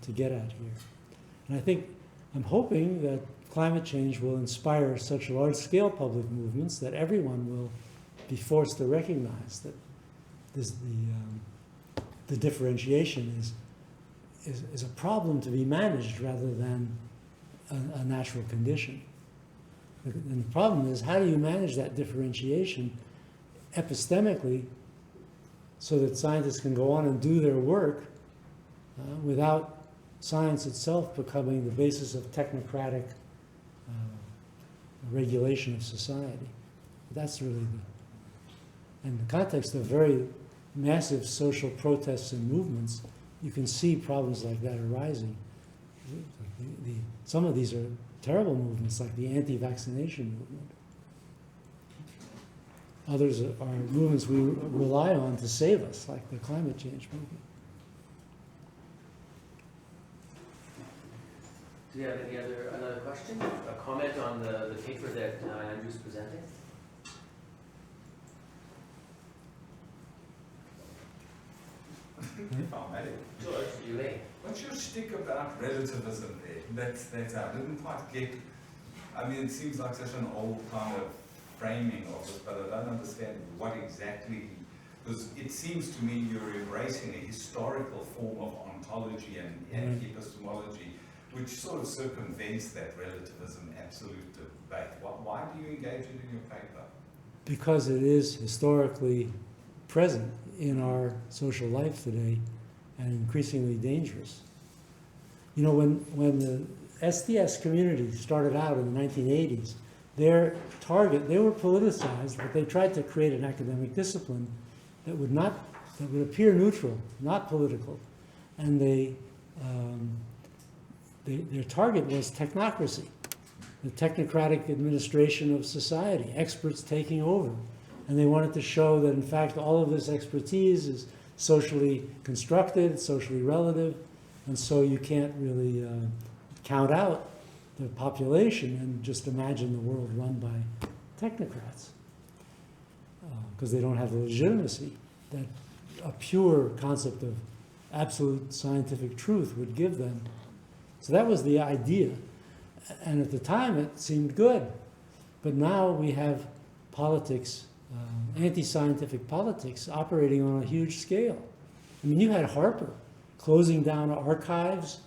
to get at here. And I'm hoping that climate change will inspire such large-scale public movements that everyone will be forced to recognize that the differentiation is a problem to be managed rather than a natural condition. And the problem is, how do you manage that differentiation epistemically so that scientists can go on and do their work without science itself becoming the basis of technocratic regulation of society? That's really in the context of very massive social protests and movements, you can see problems like that arising. Some of these are terrible movements, like the anti-vaccination movement. Others are movements we rely on to save us, like the climate change movement. Do you have another question? A comment on the paper that Andrew's presenting? George, you may. What's your shtick about relativism there? That's I didn't quite get I mean, it seems like such an old kind of framing of this, but I don't understand what exactly, because it seems to me you're embracing a historical form of ontology and epistemology, which sort of circumvents that relativism absolute debate. Why do you engage it in your paper? Because it is historically present in our social life today and increasingly dangerous. You know, when the SDS community started out in the 1980s, their target, they were politicized, but they tried to create an academic discipline that would appear neutral, not political. And their target was technocracy, the technocratic administration of society, experts taking over. And they wanted to show that, in fact, all of this expertise is socially constructed, socially relative, and so you can't really count out the population and just imagine the world run by technocrats, because they don't have the legitimacy that a pure concept of absolute scientific truth would give them. So that was the idea. And at the time, it seemed good. But now we have politics, anti-scientific politics, operating on a huge scale. I mean, you had Harper closing down archives,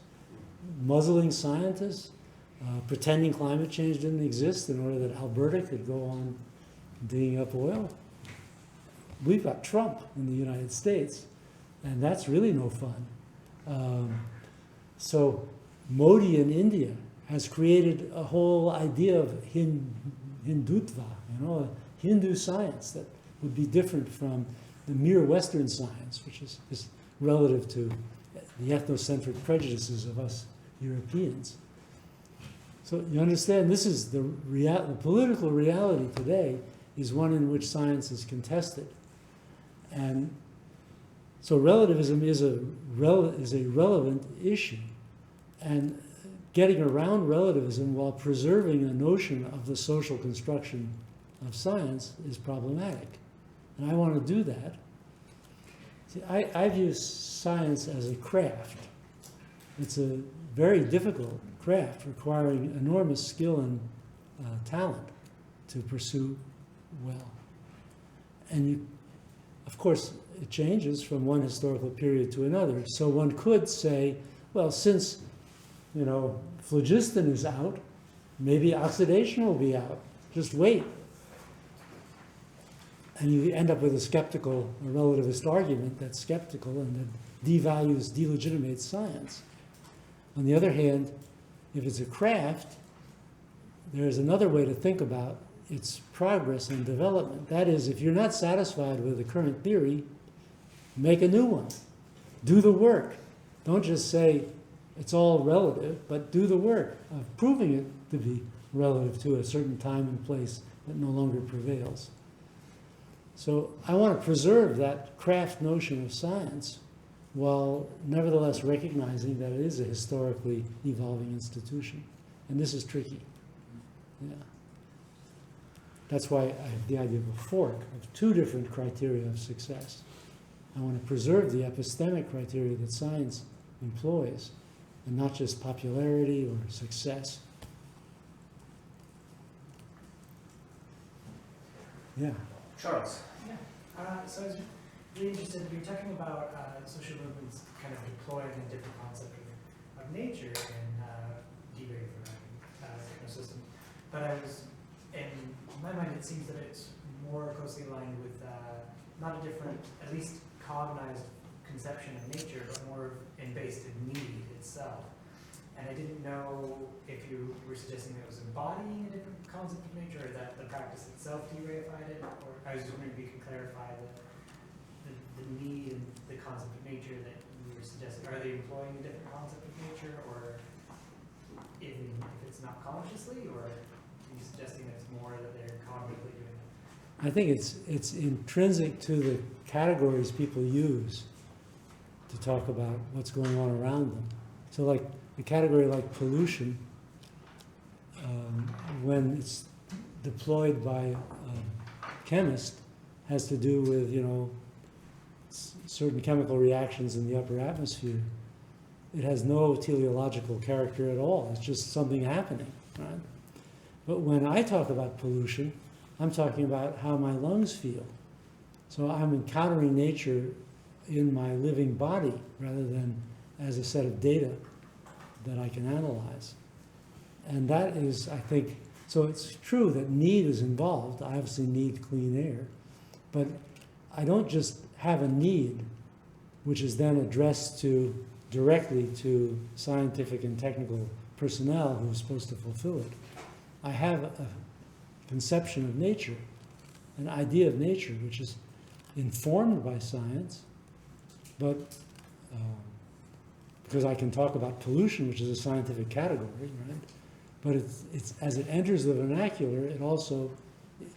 muzzling scientists, pretending climate change didn't exist in order that Alberta could go on digging up oil. We've got Trump in the United States, and that's really no fun. So Modi in India has created a whole idea of Hindutva, you know, a Hindu science that would be different from the mere Western science, which is relative to the ethnocentric prejudices of us Europeans. So you understand, this is the political reality today is one in which science is contested. And so relativism is a relevant issue. And getting around relativism while preserving a notion of the social construction of science is problematic. And I want to do that. See, I view science as a craft. It's a very difficult craft requiring enormous skill and talent to pursue well. And of course, it changes from one historical period to another. So one could say, well, since, you know, phlogiston is out, maybe oxidation will be out. Just wait. And you end up with a relativist argument that's skeptical and that devalues, delegitimates science. On the other hand, if it's a craft, there's another way to think about its progress and development. That is, if you're not satisfied with the current theory, make a new one. Do the work. Don't just say it's all relative, but do the work of proving it to be relative to a certain time and place that no longer prevails. So I want to preserve that craft notion of science while nevertheless recognizing that it is a historically evolving institution. And this is tricky. Yeah. That's why I have the idea of a fork, of two different criteria of success. I want to preserve the epistemic criteria that science employs, and not just popularity or success. Yeah. Charles. So I was really interested, you're talking about social movements kind of deploying a different concept of nature in de-rate systems. But in my mind, it seems that it's more closely aligned with not a different, at least cognized conception of nature, but more based in need itself. And I didn't know if you were suggesting that it was embodying a different concept of nature, or that the practice itself de-reified it, or I was just wondering if you could clarify the need and the concept of nature that you were suggesting. Are they employing a different concept of nature, or even if it's not consciously, or are you suggesting that it's more that they're cognitively doing it? I think it's intrinsic to the categories people use to talk about what's going on around them. So like a category like pollution, when it's deployed by a chemist, has to do with, you know, certain chemical reactions in the upper atmosphere. It has no teleological character at all. It's just something happening, right? But when I talk about pollution, I'm talking about how my lungs feel. So I'm encountering nature in my living body rather than as a set of data that I can analyze. And that is, I think, so it's true that need is involved. I obviously need clean air. But I don't just have a need, which is then addressed directly to scientific and technical personnel who are supposed to fulfill it. I have a conception of nature, an idea of nature, which is informed by science, but because I can talk about pollution, which is a scientific category, right? But it's as it enters the vernacular, it also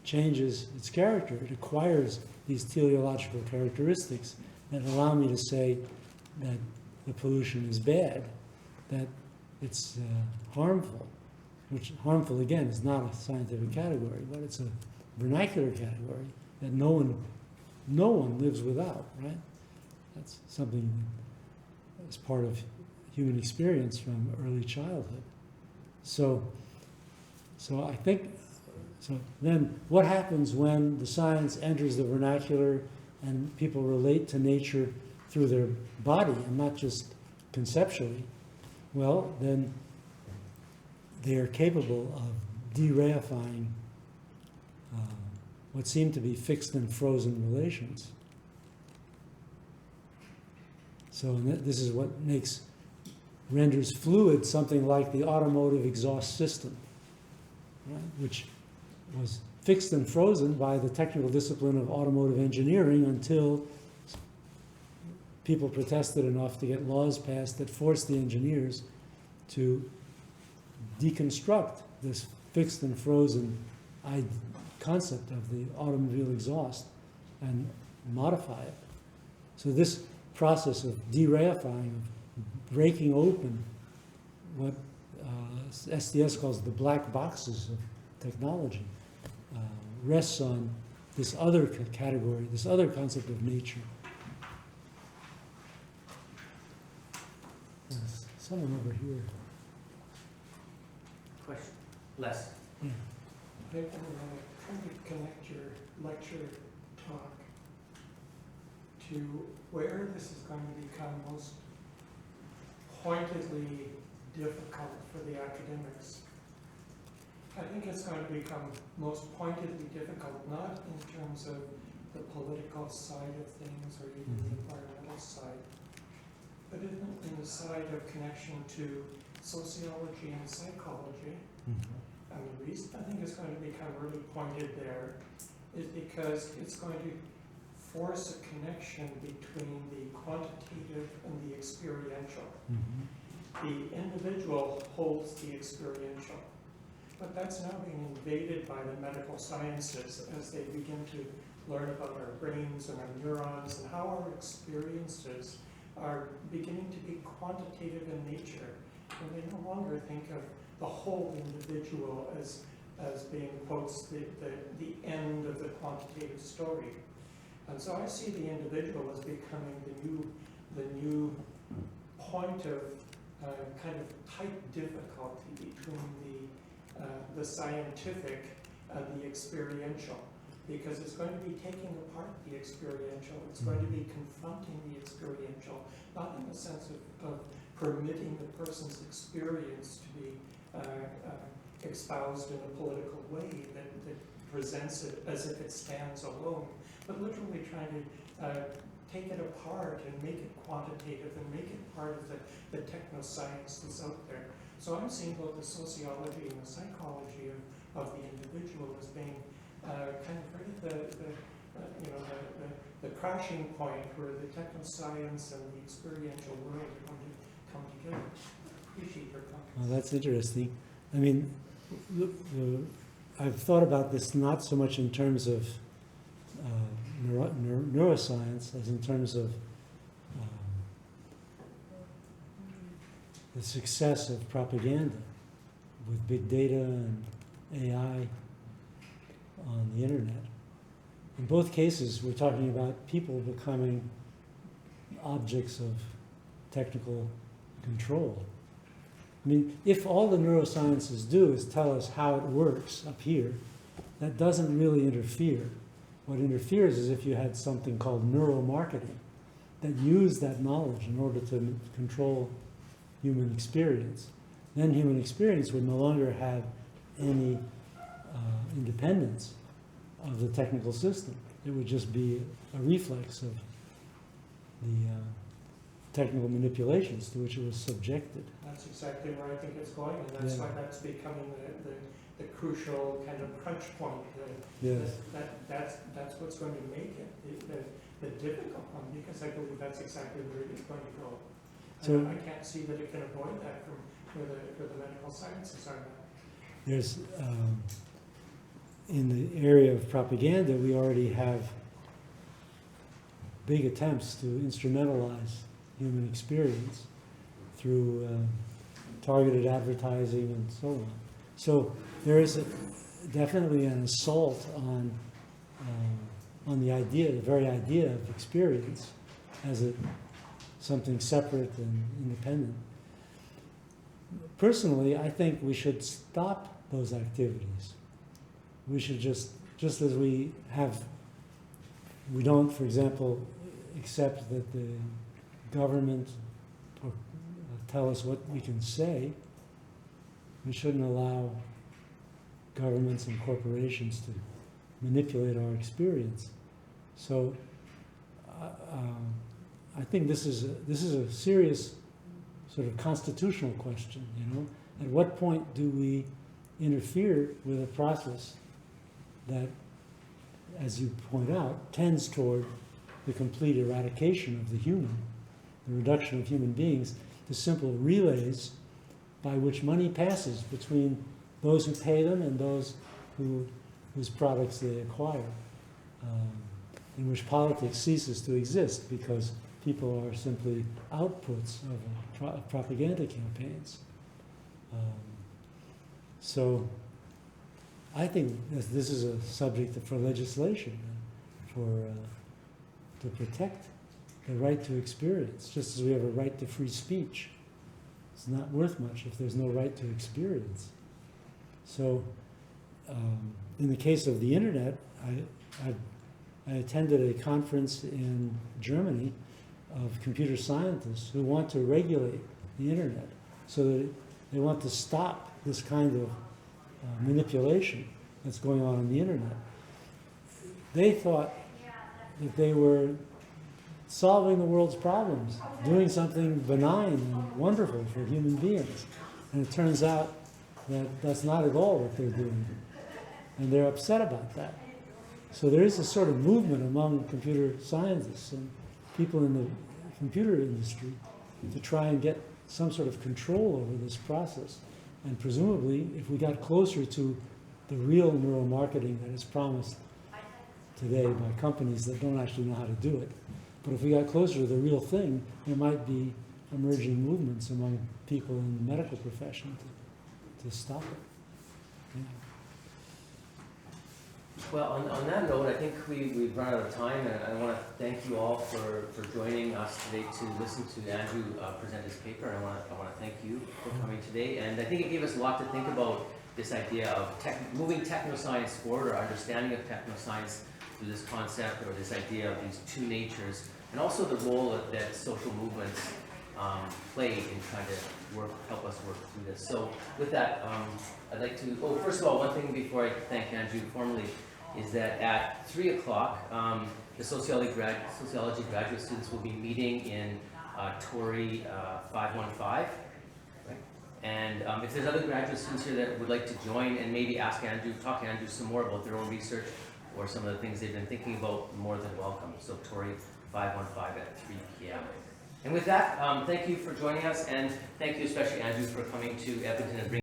changes its character. It acquires these teleological characteristics that allow me to say that the pollution is bad, that it's harmful, which harmful, again, is not a scientific category, but it's a vernacular category that no one lives without, right? That's something that is part of human experience from early childhood. So I think, so then what happens when the science enters the vernacular and people relate to nature through their body and not just conceptually? Well, then they are capable of de-reifying what seem to be fixed and frozen relations. So this is what renders fluid something like the automotive exhaust system, right? Which was fixed and frozen by the technical discipline of automotive engineering until people protested enough to get laws passed that forced the engineers to deconstruct this fixed and frozen concept of the automobile exhaust and modify it. So this process of de-reifying, of breaking open what SDS calls the black boxes of technology, rests on this other category, this other concept of nature. There's someone over here. Question? Les? Yeah. I want to try to connect your lecture talk to where this is going to become most pointedly difficult for the academics. I think it's going to become most pointedly difficult, not in terms of the political side of things or even the environmental side, but in the side of connection to sociology and psychology. And the reason I think it's going to become really pointed there is because it's going to force a connection between the quantitative and the experiential. The individual holds the experiential, but that's now being invaded by the medical sciences as they begin to learn about our brains and our neurons and how our experiences are beginning to be quantitative in nature. And they no longer think of the whole individual as being, quotes, the end of the quantitative story. And so I see the individual as becoming the new point of kind of tight difficulty between the scientific and the experiential, because it's going to be taking apart the experiential. It's going to be confronting the experiential, not in the sense of permitting the person's experience to be espoused in a political way that presents it as if it stands alone, but literally trying to take it apart and make it quantitative and make it part of the technoscience that's out there. So I'm seeing both the sociology and the psychology of the individual as being kind of right at the crashing point where the technoscience and the experiential world are going to come together. Appreciate your comments. Well, that's interesting. I mean, I've thought about this not so much in terms of neuroscience as in terms of the success of propaganda with big data and AI on the internet. In both cases, we're talking about people becoming objects of technical control. I mean, if all the neurosciences do is tell us how it works up here, that doesn't really interfere. What interferes is if you had something called neuromarketing that used that knowledge in order to control human experience. Then human experience would no longer have any independence of the technical system. It would just be a reflex of the technical manipulations to which it was subjected. That's exactly where I think it's going, and that's Yeah. why that's becoming the crucial kind of crunch point. Yes. That's what's going to make it the difficult one, because I believe that's exactly where it is going to go. So- I can't see that it can avoid that from where the medical sciences are now. There's, in the area of propaganda, we already have big attempts to instrumentalize human experience through targeted advertising and so on. So there is definitely an assault on the idea, the very idea of experience as something separate and independent. Personally, I think we should stop those activities. We should just as we don't, for example, accept that the government tell us what we can say, we shouldn't allow governments and corporations to manipulate our experience. So I think this is a serious sort of constitutional question, you know. At what point do we interfere with a process that, as you point out, tends toward the complete eradication of the human, the reduction of human beings to simple relays by which money passes between those who pay them and those whose products they acquire, in which politics ceases to exist because people are simply outputs of propaganda campaigns. So I think this is a subject for legislation, to protect the right to experience, just as we have a right to free speech. It's not worth much if there's no right to experience. So in the case of the internet, I attended a conference in Germany of computer scientists who want to regulate the internet, so that they want to stop this kind of manipulation that's going on the internet. They thought that they were solving the world's problems, doing something benign and wonderful for human beings. And it turns out that that's not at all what they're doing. And they're upset about that. So there is a sort of movement among computer scientists and people in the computer industry to try and get some sort of control over this process. And presumably, if we got closer to the real neuromarketing that is promised today by companies that don't actually know how to do it, but if we got closer to the real thing, there might be emerging movements among people in the medical profession to stop it. Yeah. Well, on that note, I think we've run out of time, and I want to thank you all for joining us today to listen to Andrew present his paper. And I want to thank you for coming today. And I think it gave us a lot to think about, this idea of moving technoscience forward, or understanding of technoscience through this concept, or this idea of these two natures, and also the role that social movements play in trying to help us work through this. So with that, I'd like to, first of all, one thing before I thank Andrew formally is that at 3 o'clock, the sociology graduate students will be meeting in Tory 515. Right? And if there's other graduate students here that would like to join and maybe talk to Andrew some more about their own research or some of the things they've been thinking about, more than welcome. So Tory 515 at 3 p.m. And with that, thank you for joining us, and thank you especially, Andrew, for coming to Edmonton and bringing